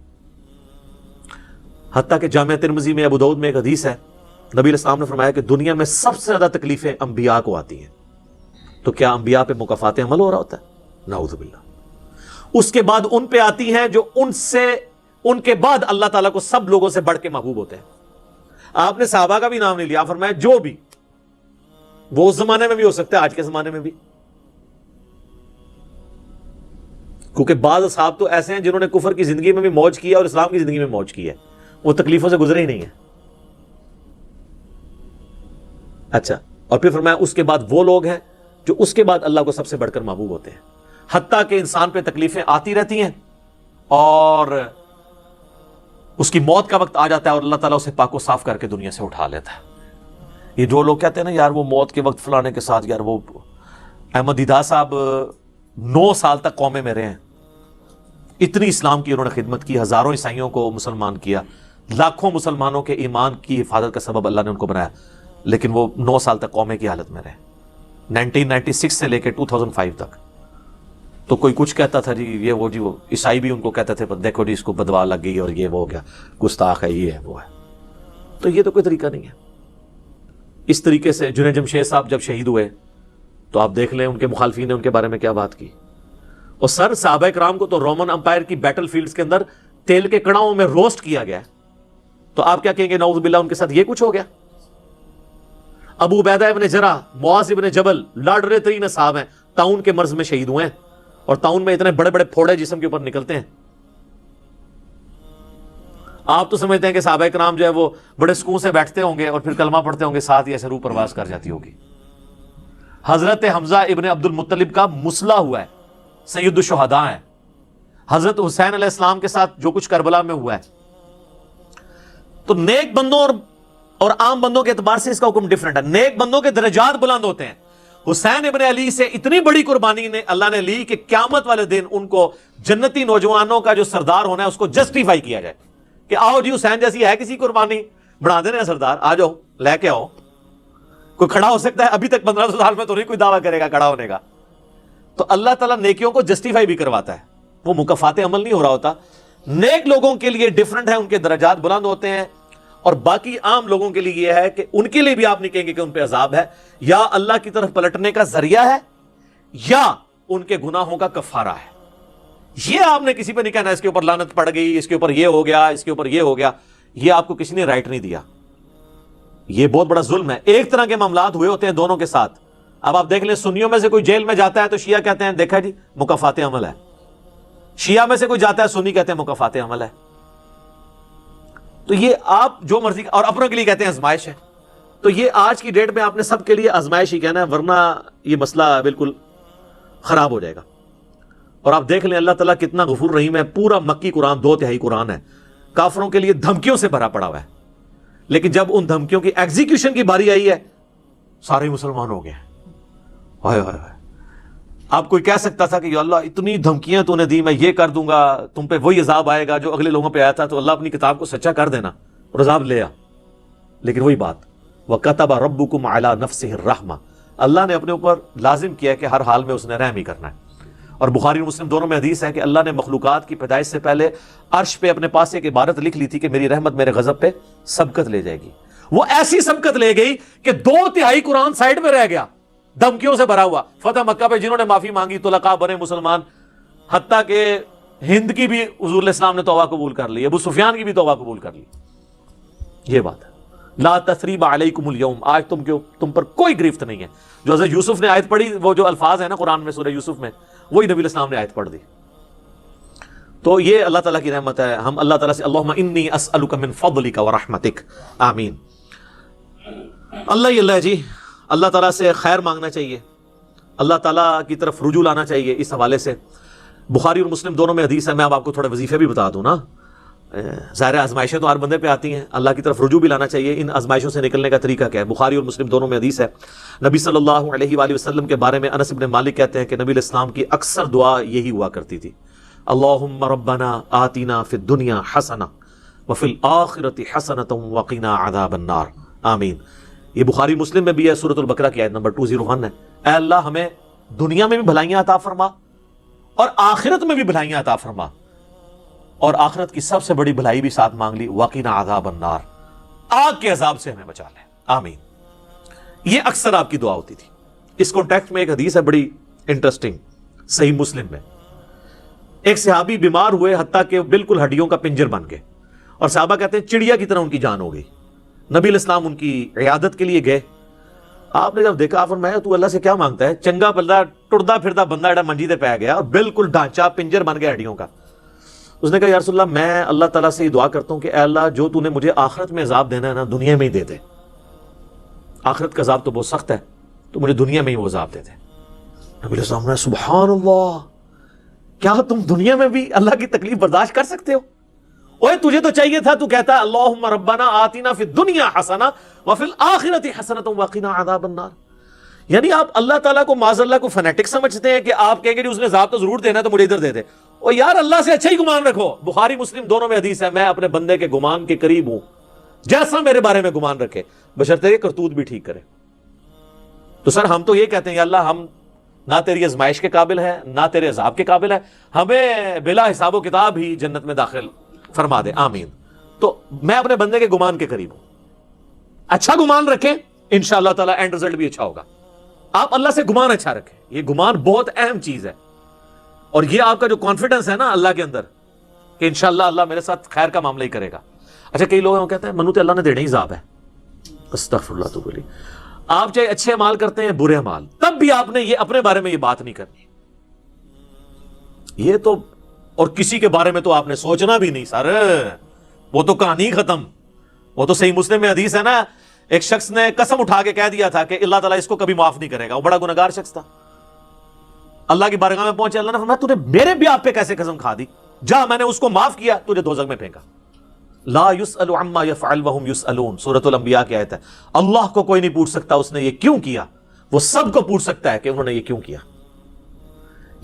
حتیٰ کہ جامعہ ترمذی میں، ابو داؤد میں ایک حدیث ہے، نبی علیہ السلام نے فرمایا کہ دنیا میں سب سے زیادہ تکلیفیں انبیاء کو آتی ہیں. تو کیا انبیاء پہ مکافات عمل ہو رہا ہوتا ہے؟ نعوذ باللہ. اس کے بعد ان پہ آتی ہیں جو ان کے بعد اللہ تعالیٰ کو سب لوگوں سے بڑھ کے محبوب ہوتے ہیں. آپ نے صحابہ کا بھی نام نہیں لیا، فرمایا جو بھی، وہ اس زمانے میں بھی ہو سکتا ہے، آج کے زمانے میں بھی. کیونکہ بعض اصحاب تو ایسے ہیں جنہوں نے کفر کی زندگی میں بھی موج کی ہے اور اسلام کی زندگی میں موج کی ہے، وہ تکلیفوں سے گزرے ہی نہیں ہیں. اچھا، اور پھر فرمایا اس کے بعد وہ لوگ ہیں جو اس کے بعد اللہ کو سب سے بڑھ کر محبوب ہوتے ہیں. حتیٰ کہ انسان پہ تکلیفیں آتی رہتی ہیں اور اس کی موت کا وقت آ جاتا ہے اور اللہ تعالیٰ اسے پاک و صاف کر کے دنیا سے اٹھا لیتا ہے. یہ جو لوگ کہتے ہیں نا یار وہ موت کے وقت فلانے کے ساتھ، یار وہ احمد دیدہ صاحب 9 سال تک قومے میں رہے ہیں، اتنی اسلام کی انہوں نے خدمت کی، ہزاروں عیسائیوں کو مسلمان کیا، لاکھوں مسلمانوں کے ایمان کی حفاظت کا سبب اللہ نے ان کو بنایا، لیکن وہ 9 سال تک قومے کی حالت میں رہے، 1996 سے لے کے 2005 تک. تو کوئی کچھ کہتا تھا جی یہ وہ، جی وہ عیسائی بھی ان کو کہتے تھے دیکھو جی اس کو بدوا لگ گئی اور یہ وہ ہو گیا، گستاخ ہے، یہ ہے وہ ہے. تو یہ تو کوئی طریقہ نہیں ہے. اس طریقے سے جنید جمشید صاحب جب شہید ہوئے تو آپ دیکھ لیں ان کے مخالفین نے ان کے بارے میں کیا بات کی. اور سر صحابہ کرام کو تو رومن امپائر کی بیٹل فیلڈز کے اندر تیل کے کڑاؤں میں روسٹ کیا گیا ہے، تو آپ کیا کہیں گے نعوذ باللہ ان کے ساتھ یہ کچھ ہو گیا؟ ابو عبیدہ ابن جرح، معاذ ابن جبل لاڈلے ترین صاحب ہیں، طاعون کے مرض میں شہید ہوئے ہیں، اور طاعون میں اتنے بڑے بڑے پھوڑے جسم کے اوپر نکلتے ہیں. آپ تو سمجھتے ہیں کہ صحابہ کرام جو ہے وہ بڑے سکون سے بیٹھتے ہوں گے اور پھر کلمہ پڑھتے ہوں گے، ساتھ ہی ایسے روح پرواز کر جاتی ہوگی. حضرت حمزہ ابن عبد المطلب کا مسلح ہوا ہے، سید الشہداء ہیں. حضرت حسین علیہ السلام کے ساتھ جو کچھ کربلا میں ہوا ہے. تو نیک بندوں اور عام بندوں کے اعتبار سے اس کا حکم ڈیفرنٹ ہے. نیک بندوں کے درجات بلند ہوتے ہیں. حسین ابن علی سے اتنی بڑی قربانی نے اللہ نے لی کہ قیامت والے دن ان کو جنتی نوجوانوں کا جو سردار ہونا ہے اس کو جسٹیفائی کیا جائے کہ آؤ جی حسین جیسی ہے کسی قربانی، بنا دینا ہے سردار، آ جاؤ لے کے آؤ. کوئی کھڑا ہو سکتا ہے؟ ابھی تک 1500 سال میں تو نہیں کوئی دعویٰ کرے گا کھڑا ہونے کا. تو اللہ تعالیٰ نیکیوں کو جسٹیفائی بھی کرواتا ہے، وہ مکافات عمل نہیں ہو رہا ہوتا. نیک لوگوں کے لیے ڈیفرنٹ ہے، ان کے درجات بلند ہوتے ہیں، اور باقی عام لوگوں کے لیے یہ ہے کہ ان کے لیے بھی آپ نہیں کہیں گے کہ ان پہ عذاب ہے، یا اللہ کی طرف پلٹنے کا ذریعہ ہے یا ان کے گناہوں کا کفارہ ہے. یہ آپ نے کسی پہ نہیں کہنا اس کے اوپر لعنت پڑ گئی، اس کے اوپر یہ ہو گیا، اس کے اوپر یہ ہو گیا. یہ آپ کو کسی نے رائٹ نہیں دیا. یہ بہت بڑا ظلم ہے. ایک طرح کے معاملات ہوئے ہوتے ہیں دونوں کے ساتھ. اب آپ دیکھ لیں سنیوں میں سے کوئی جیل میں جاتا ہے تو شیعہ کہتے ہیں دیکھا جی مکافات عمل ہے، شیعہ میں سے کوئی جاتا ہے سنی کہتے ہیں مکافات عمل ہے. تو یہ آپ جو مرضی، اور اپنوں کے لیے کہتے ہیں آزمائش ہے. تو یہ آج کی ڈیٹ میں آپ نے سب کے لیے آزمائش ہی کہنا ہے، ورنہ یہ مسئلہ بالکل خراب ہو جائے گا۔ اور آپ دیکھ لیں اللہ تعالیٰ کتنا غفور رحیم ہے، پورا مکی قرآن 2/3 قرآن ہے کافروں کے لیے دھمکیوں سے بھرا پڑا ہوا ہے، لیکن جب ان دھمکیوں کی ایگزیکیوشن کی باری آئی ہے سارے مسلمان ہو گئے ہیں۔ ہائے ہائے ہائے، آپ کوئی کہہ سکتا تھا کہ یا اللہ اتنی دھمکیاں تو نے دی، میں یہ کر دوں گا، تم پہ وہی عذاب آئے گا جو اگلے لوگوں پہ آیا تھا، تو اللہ اپنی کتاب کو سچا کر دینا اور عذاب لے آ۔ لیکن وہی بات، وَكَتَبَ رَبُّكُمْ عَلَى نَفْسِهِ الرَّحْمَةَ، اللہ نے اپنے اوپر لازم کیا کہ ہر حال میں اس نے رحم ہی کرنا ہے۔ اور بخاری اور مسلم دونوں میں حدیث ہے کہ اللہ نے مخلوقات کی پیدائش سے پہلے عرش پہ اپنے پاس ایک عبارت لکھ لی تھی کہ میری رحمت میرے غضب پہ سبقت لے جائے گی۔ وہ ایسی سبقت لے گئی کہ 2/3 قرآن سائڈ میں رہ گیا، دھمکیوں سے بھرا ہوا۔ فتح مکہ پہ جنہوں نے معافی مانگی طلقاء بنے مسلمان، حتیٰ کہ ہند کی بھی حضور علیہ السلام نے توبہ قبول کر لی، ابو سفیان کی بھی توبہ قبول کر لی۔ یہ بات ہے، لا تثریب علیکم اليوم، آج تم پر کوئی گرفت نہیں ہے۔ جو حضرت یوسف نے آیت پڑھی، وہ جو الفاظ ہیں نا قرآن میں سورہ یوسف میں، وہی نبی علیہ السلام نے آیت پڑھ دی۔ تو یہ اللہ تعالیٰ کی رحمت ہے۔ ہم اللہ تعالیٰ سے اللہم انی اسألک من فضلک ورحمتک، آمین۔ اللہ جی، اللہ تعالیٰ سے خیر مانگنا چاہیے، اللہ تعالیٰ کی طرف رجوع لانا چاہیے۔ اس حوالے سے بخاری اور مسلم دونوں میں حدیث ہے، میں اب آپ کو تھوڑے وظیفے بھی بتا دوں نا۔ ظاہر آزمائشیں تو ہر بندے پہ آتی ہیں، اللہ کی طرف رجوع بھی لانا چاہیے۔ ان آزمائشوں سے نکلنے کا طریقہ کیا ہے؟ بخاری اور مسلم دونوں میں حدیث ہے، نبی صلی اللہ علیہ وآلہ وسلم کے بارے میں انس بن مالک کہتے ہیں کہ نبی علیہ السلام کی اکثر دعا یہی ہوا کرتی تھی، اللہم ربنا آتنا فی الدنیا حسنہ وفی الآخرۃ حسنۃ وقنا عذاب النار، آمین۔ یہ بخاری مسلم میں بھی ہے، سورۃ البقرہ کی آیت نمبر 201 ہے۔ اے اللہ ہمیں دنیا میں بھی بھلائیاں عطا فرما اور آخرت میں بھی بھلائیاں عطا فرما، اور آخرت کی سب سے بڑی بھلائی بھی ساتھ مانگ لی، وقنا عذاب النار، آگ کے عذاب سے ہمیں بچا لے، آمین۔ یہ اکثر آپ کی دعا ہوتی تھی۔ اس کانٹیکسٹ میں ایک حدیث ہے بڑی انٹرسٹنگ، صحیح مسلم میں، ایک صحابی بیمار ہوئے حتیٰ کہ بالکل ہڈیوں کا پنجر بن گئے، اور صحابہ کہتے ہیں چڑیا کی طرح ان کی جان ہو گئی۔ نبی علیہ السلام ان کی عیادت کے لیے گئے، آپ نے جب دیکھا فرمایا تو اللہ سے کیا مانگتا ہے؟ چنگا بندہ ٹردا پھردا بندہ ایڈا منجی دے پہ گیا اور بالکل ڈھانچہ پنجر بن گیا ہڈیوں کا۔ اس نے کہا یا رسول اللہ میں اللہ تعالیٰ سے یہ دعا کرتا ہوں کہ اے اللہ جو تو نے مجھے آخرت میں عذاب دینا ہے نا، دنیا میں ہی دے دے، آخرت کا عذاب تو بہت سخت ہے، تو مجھے دنیا میں ہی وہ عذاب دے دے۔ نبی علیہ السلام نے سبحان اللہ، کیا تم دنیا میں بھی اللہ کی تکلیف برداشت کر سکتے ہو؟ اوے تجھے تو چاہیے تھا تو کہتا اللہم ربنا آتنا فی الدنیا حسنہ وفی الآخرۃ حسنۃ وقنا عذاب النار۔ یعنی آپ اللہ تعالیٰ کو معاذ اللہ کو فنیٹک سمجھتے ہیں کہ آپ کہیں گے اس نے عذاب تو ضرور دینا ہے تو مجھے ادھر دے دے۔ اور یار اللہ سے اچھا ہی گمان رکھو۔ بخاری مسلم دونوں میں حدیث ہے، میں اپنے بندے کے گمان کے قریب ہوں جیسا میرے بارے میں گمان رکھے، بشرطے کہ کرتوت بھی ٹھیک کرے۔ تو سر ہم تو یہ کہتے ہیں یا اللہ ہم نہ تیری آزمائش کے قابل ہیں نہ تیرے عذاب کے قابل ہیں، ہمیں بلا حساب و کتاب ہی جنت میں داخل فرما دے، آمین۔ تو میں اپنے بندے کے گمان کے قریب ہوں، اچھا گمان رکھیں، انشاءاللہ تعالیٰ اینڈ رزلٹ بھی اچھا ہوگا۔ آپ اللہ سے گمان اچھا رکھیں، یہ گمان بہت اہم چیز ہے، اور یہ آپ کا جو کانفیڈنس ہے نا اللہ کے اندر کہ انشاءاللہ اللہ میرے ساتھ خیر کا معاملہ ہی کرے گا۔ اچھا کئی لوگ کہتے ہیں منو تے اللہ نے دینے ہی عذاب ہے، استغفر اللہ تو بولی، آپ چاہے اچھے اعمال کرتے ہیں برے اعمال، تب بھی آپ نے یہ اپنے بارے میں یہ بات نہیں کرنی، یہ تو، اور کسی کے بارے میں تو آپ نے سوچنا بھی نہیں سر، وہ تو کہانی ختم۔ وہ تو صحیح مسلم میں حدیث ہے نا، ایک شخص نے قسم اٹھا کے کہہ دیا تھا کہ اللہ تعالیٰ اس کو کبھی معاف نہیں کرے گا، وہ بڑا گنہگار شخص تھا، اللہ کی بارگاہ میں پہنچے، اللہ نے فرمایا تو نے میرے بھی آپ پہ کیسے قسم کھا دی؟ جا میں نے اس کو معاف کیا، تجھے دوزخ میں پھینکا۔ لا يسأل عما يفعل وهم يسألون، سورۃ الانبیاء کی آیت ہے۔ اللہ کو کوئی نہیں پوچھ سکتا اس نے یہ کیوں کیا، وہ سب کو پوچھ سکتا ہے کہ انہوں نے یہ کیوں کیا۔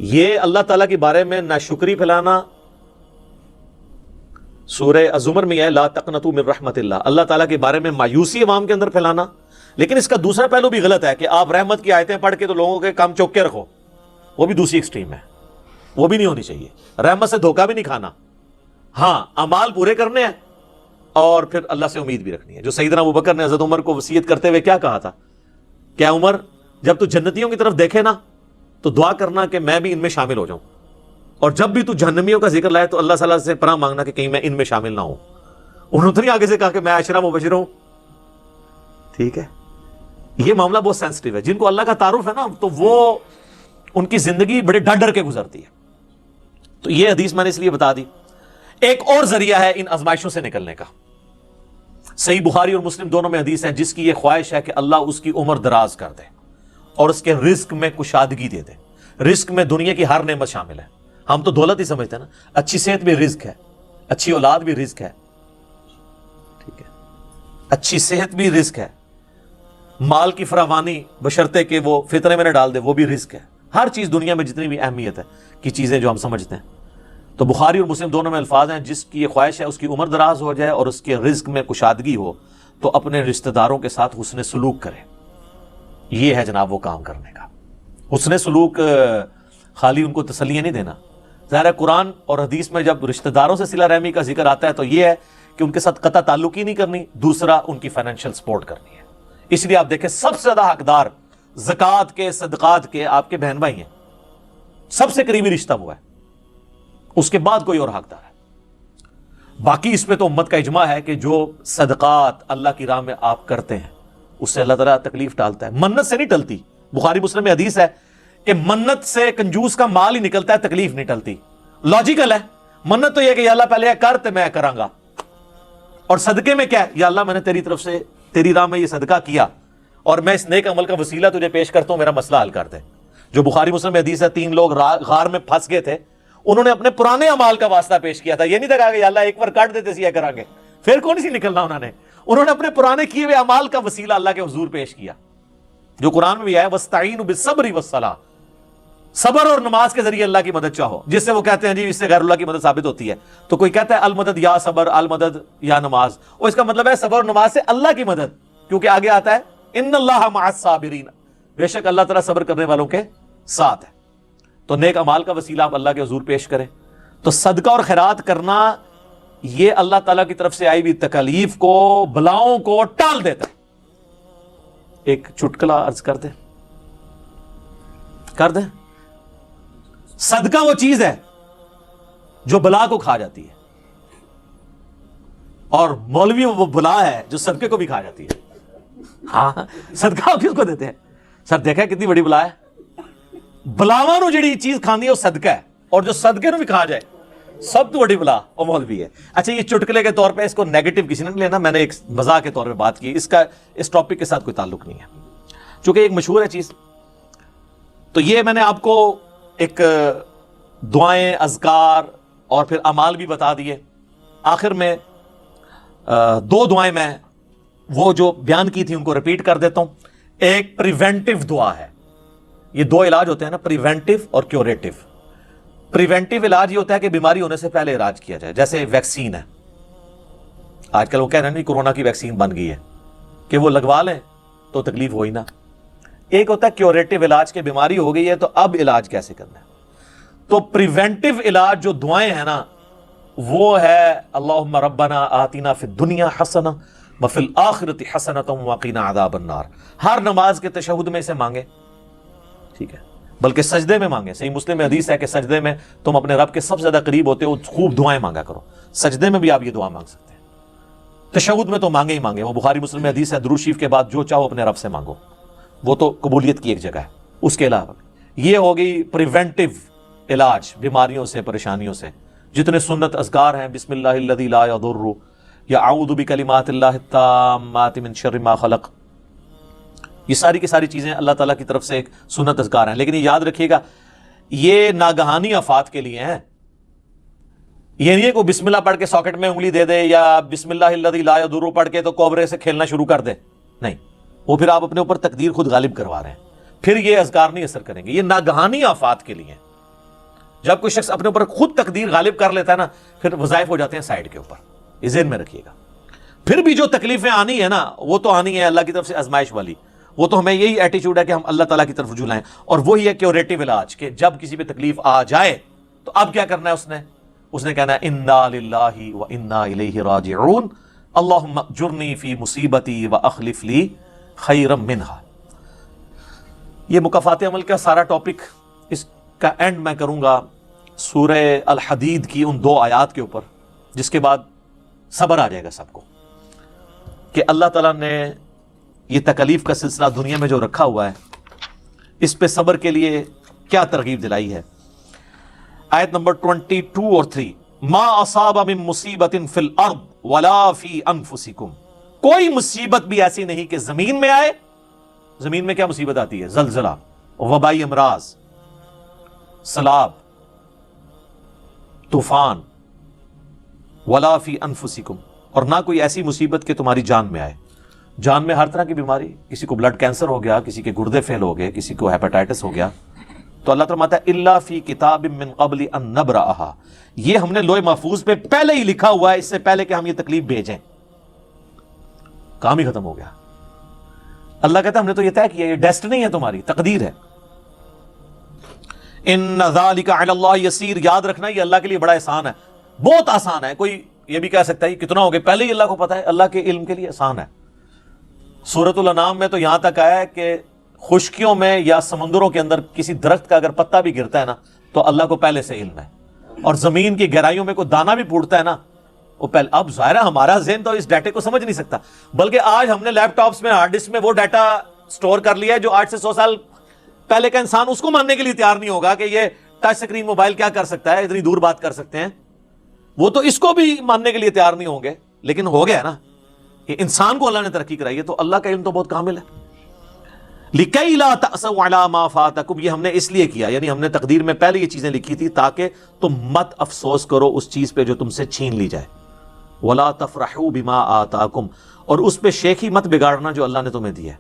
یہ اللہ تعالیٰ کے بارے میں ناشکری پھیلانا سورہ الزمر میں ہے، لا تقنطوا من رحمت اللہ، اللہ تعالیٰ کے بارے میں مایوسی عوام کے اندر پھیلانا۔ لیکن اس کا دوسرا پہلو بھی غلط ہے کہ آپ رحمت کی آیتیں پڑھ کے تو لوگوں کے کام چوک کے رکھو، وہ بھی دوسری ایکسٹریم ہے، وہ بھی نہیں ہونی چاہیے۔ رحمت سے دھوکہ بھی نہیں کھانا، ہاں اعمال پورے کرنے ہیں اور پھر اللہ سے امید بھی رکھنی ہے۔ جو سیدنا ابوبکر نے حضرت عمر کو وصیت کرتے ہوئے کیا کہا تھا کہ عمر جب تو جنتیوں کی طرف دیکھے نا تو دعا کرنا کہ میں بھی ان میں شامل ہو جاؤں، اور جب بھی تو جہنمیوں کا ذکر لائے تو اللہ تعالیٰ سے پناہ مانگنا کہ کہیں میں ان میں شامل نہ ہوں۔ انہوں نے آگے سے کہا کہ میں عشرہ مبشر ہوں، ٹھیک ہے۔ یہ معاملہ بہت سینسٹیو ہے، جن کو اللہ کا تعارف ہے نا تو وہ ان کی زندگی بڑے ڈر ڈر کے گزرتی ہے۔ تو یہ حدیث میں نے اس لیے بتا دی۔ ایک اور ذریعہ ہے ان آزمائشوں سے نکلنے کا، صحیح بخاری اور مسلم دونوں میں حدیث ہے جس کی یہ خواہش ہے کہ اللہ اس کی عمر دراز کر دے اور اس کے رزق میں کشادگی دے دے. رزق میں دنیا کی ہر نعمت شامل ہے. ہم تو دولت ہی سمجھتے ہیں نا. اچھی صحت بھی رزق ہے, اچھی اولاد بھی رزق ہے, ٹھیک ہے, اچھی صحت بھی رزق ہے, مال کی فراوانی بشرطے کہ وہ فطرے میں نہ ڈال دے وہ بھی رزق ہے. ہر چیز دنیا میں جتنی بھی اہمیت ہے کی چیزیں جو ہم سمجھتے ہیں. تو بخاری اور مسلم دونوں میں الفاظ ہیں جس کی یہ خواہش ہے اس کی عمر دراز ہو جائے اور اس کے رزق میں کشادگی ہو تو اپنے رشتہ داروں کے ساتھ حسن سلوک کرے. یہ ہے جناب وہ کام کرنے کا. حسن سلوک خالی ان کو تسلیاں نہیں دینا. ظاہر ہے قرآن اور حدیث میں جب رشتہ داروں سے صلہ رحمی کا ذکر آتا ہے تو یہ ہے کہ ان کے ساتھ قطع تعلق ہی نہیں کرنی, دوسرا ان کی فائنینشیل سپورٹ کرنی ہے. اس لیے آپ دیکھیں سب سے زیادہ حقدار زکوٰۃ کے صدقات کے آپ کے بہن بھائی ہیں. سب سے قریبی رشتہ وہ ہے, اس کے بعد کوئی اور حقدار ہے. باقی اس پہ تو امت کا اجماع ہے کہ جو صدقات اللہ کی راہ میں آپ کرتے ہیں اس سے اللہ تعالیٰ تکلیف ٹالتا ہے. منت سے نہیں ٹلتی. بخاری مسلم میں حدیث ہے کہ منت سے کنجوس کا مال ہی نکلتا ہے, تکلیف نہیں ٹلتی. لاجیکل ہے. منت تو یہ کہ یا اللہ پہلے کر تو میں کراں گا, اور صدقے میں کیا ہے, یا اللہ میں نے تیری طرف سے تیری راہ میں یہ صدقہ کیا اور میں اس نیک عمل کا وسیلہ تجھے پیش کرتا ہوں, میرا مسئلہ حل کر دے. جو بخاری مسلم میں حدیث ہے 3 لوگ غار میں پھنس گئے تھے, انہوں نے اپنے پرانے اعمال کا واسطہ پیش کیا تھا. یہ نہیں کہا کہ یا اللہ ایک بار کاٹ دیتے سیا کرا گے, پھر کون سی نکلنا. انہوں نے اپنے پرانے کیے ہوئے اعمال کا وسیلہ اللہ کے حضور پیش کیا, جو قرآن میں بھی آیا وَاسْتَعِينُوا بِالصَّبْرِ وَالصَّلَاةِ. صبر اور نماز کے ذریعے اللہ کی مدد چاہو, جس سے وہ کہتے ہیں جی اس سے غیر اللہ کی مدد ثابت ہوتی ہے. تو کوئی کہتا ہے المدد یا صبر, المدد یا نماز, اور اس کا مطلب ہے صبر اور نماز سے اللہ کی مدد, کیونکہ آگے آتا ہے ان اللہ مع الصابرین, بے شک اللہ تعالیٰ صبر کرنے والوں کے ساتھ ہے. تو نیک اعمال کا وسیلہ آپ اللہ کے حضور پیش کریں. تو صدقہ اور خیرات کرنا یہ اللہ تعالیٰ کی طرف سے آئی ہوئی تکالیف کو, بلاؤں کو ٹال دیتا ہے. ایک چٹکلا عرض کر دیں. صدقہ وہ چیز ہے جو بلا کو کھا جاتی ہے, اور مولوی وہ بلا ہے جو صدقے کو بھی کھا جاتی ہے. ہاں, صدقہ کس کو دیتے ہیں؟ سر دیکھا ہے کتنی بڑی بلا ہے. بلاواں نو جڑی چیز کھاندی ہے وہ صدقہ ہے, اور جو صدقے نو بھی کھا جائے سب تو بڑی بلا وہ مولوی ہے. اچھا یہ چٹکلے کے طور پہ اس کو نیگیٹو کسی نے نہیں لینا, میں نے ایک مزاح کے طور پہ بات کی, اس ٹاپک کے ساتھ کوئی تعلق نہیں ہے, چونکہ ایک مشہور ہے چیز. تو یہ میں نے آپ کو ایک دعائیں, اذکار اور پھر اعمال بھی بتا دیے. آخر میں 2 دعائیں میں وہ جو بیان کی تھی ان کو ریپیٹ کر دیتا ہوں. ایک پریونٹیو دعا ہے. یہ 2 علاج ہوتے ہیں نا, پریونٹیو اور کیوریٹیو. پریونٹیو علاج یہ ہوتا ہے کہ بیماری ہونے سے پہلے علاج کیا جائے, جیسے ویکسین ہے. آج کل وہ کہہ رہے ہیں نہیں کورونا کی ویکسین بن گئی ہے کہ وہ لگوا لیں تو تکلیف ہوئی نہ. ایک ہوتا ہے کیوریٹیو علاج کہ بیماری ہو گئی ہے تو اب علاج کیسے کرنا ہے. تو پریونٹیو علاج جو دعائیں ہیں نا وہ ہے اللہم ربنا آتنا فی الدنیا حسنہ وفی الآخرۃ حسنۃ وقنا عذاب النار. ہر نماز کے تشہد میں اسے مانگے, ٹھیک ہے, بلکہ سجدے میں مانگے. صحیح مسلم میں حدیث ہے کہ سجدے میں تم اپنے رب کے سب سے زیادہ قریب ہوتے ہو, خوب دعائیں مانگا کرو. سجدے میں بھی آپ یہ دعا مانگ سکتے ہیں, تشہد میں تو مانگے ہی مانگے. وہ بخاری مسلم میں حدیث ہے درود شریف کے بعد جو چاہو اپنے رب سے مانگو, وہ تو قبولیت کی ایک جگہ ہے. اس کے علاوہ یہ ہو گئی پریونٹیو علاج بیماریوں سے, پریشانیوں سے. جتنے سنت اذکار ہیں, بسم اللہ الذی لا یضر, یا اعوذ بکلمات اللہ التامات من شر ما خلق, یہ ساری کی ساری چیزیں اللہ تعالیٰ کی طرف سے ایک سنت اذکار ہیں. لیکن یہ یاد رکھیے گا یہ ناگہانی آفات کے لیے ہیں. یہ نہیں ہے کہ بسم اللہ پڑھ کے ساکٹ میں انگلی دے دے, یا بسم اللہ الذی لا یضر پڑھ کے تو کوبرے سے کھیلنا شروع کر دے. نہیں, وہ پھر آپ اپنے اوپر تقدیر خود غالب کروا رہے ہیں, پھر یہ اذکار نہیں اثر کریں گے. یہ ناگہانی آفات کے لیے. جب کوئی شخص اپنے اوپر خود تقدیر غالب کر لیتا ہے نا پھر وظائف ہو جاتے ہیں سائڈ کے اوپر. یہ ذہن میں رکھیے گا. پھر بھی جو تکلیفیں آنی ہے نا وہ تو آنی ہے اللہ کی طرف سے آزمائش والی. وہ تو ہمیں یہی ایٹیچیوڈ ہے کہ ہم اللہ تعالیٰ کی طرف رجوع لائیں, اور وہی ہے کیوریٹیو علاج کہ جب کسی پہ تکلیف آ جائے تو اب کیا کرنا ہے. اس نے کہنا ہے انا للہ و انا الیہ راجعون, اللہم اجرنی فی مصیبتی و اخلف لی خیرا منہا. یہ مکافات عمل کا سارا ٹاپک, اس کا اینڈ میں کروں گا سورہ الحدید کی ان 2 آیات کے اوپر, جس کے بعد صبر آ جائے گا سب کو کہ اللہ تعالیٰ نے یہ تکلیف کا سلسلہ دنیا میں جو رکھا ہوا ہے اس پہ صبر کے لیے کیا ترغیب دلائی ہے. آیت نمبر 22 اور 3, ما اصاب من مصیبت فی الارض ولا فی انفسکم کوئی مصیبت بھی ایسی نہیں کہ زمین میں آئے. زمین میں کیا مصیبت آتی ہے؟ زلزلہ، وبائی امراض، سیلاب، طوفان. ولا فی انفسکم، اور نہ کوئی ایسی مصیبت کہ تمہاری جان میں آئے. جان میں ہر طرح کی بیماری، کسی کو بلڈ کینسر ہو گیا، کسی کے گردے فیل ہو گئے، کسی کو ہیپاٹائٹس ہو گیا، تو اللہ فرماتا ہے الا فی کتاب من قبل ان نبرأھا، یہ ہم نے لوح محفوظ پہ پہلے ہی لکھا ہوا ہے، اس سے پہلے کہ ہم یہ تکلیف بھیجیں. کام ہی ختم ہو گیا. اللہ کہتا ہے ہم نے تو یہ طے کیا، یہ ڈیسٹنی ہے، تمہاری تقدیر ہے. ان ذالک علی اللہ یسیر، یاد رکھنا یہ اللہ کے لیے بڑا آسان ہے، بہت آسان ہے. کوئی یہ بھی کہہ سکتا ہے کتنا ہو گیا، پہلے ہی اللہ کو پتا ہے. اللہ کے علم کے لیے آسان ہے. سورۃ الانعام میں تو یہاں تک آیا ہے کہ خشکیوں میں یا سمندروں کے اندر کسی درخت کا اگر پتا بھی گرتا ہے نا تو اللہ کو پہلے سے علم ہے. اور زمین کی گہرائیوں میں کوئی دانہ بھی پھوٹتا ہے نا وہ پہلے. اب ظاہر ہے ہمارا ذہن تو اس ڈیٹے کو سمجھ نہیں سکتا، بلکہ آج ہم نے لیپ ٹاپس میں، ہارڈ ڈسک میں وہ ڈیٹا سٹور کر لیا ہے جو 8 سے 100 سال پہلے کا انسان اس کو ماننے کے لیے تیار نہیں ہوگا کہ یہ ٹچ سکرین موبائل کیا کر سکتا ہے، اتنی دور بات کر سکتے ہیں. وہ تو اس کو بھی ماننے کے لیے تیار نہیں ہوں گے. لیکن ہو گیا نا، یہ انسان کو اللہ نے ترقی کرائی ہے، تو اللہ کا علم تو بہت کامل ہے. لِكَيْ لَا تَأْسَوْا عَلَىٰ مَا فَاتَكُمْ، یہ ہم نے اس لیے کیا، یعنی ہم نے تقدیر میں پہلے یہ چیزیں لکھی تھی تاکہ تم مت افسوس کرو اس چیز پہ جو تم سے چھین لی جائے. وَلَا تَفْرَحُوا بِمَا آتَاكُمْ، اور اس پہ شیخی مت بگاڑنا جو اللہ نے تمہیں دیا ہے.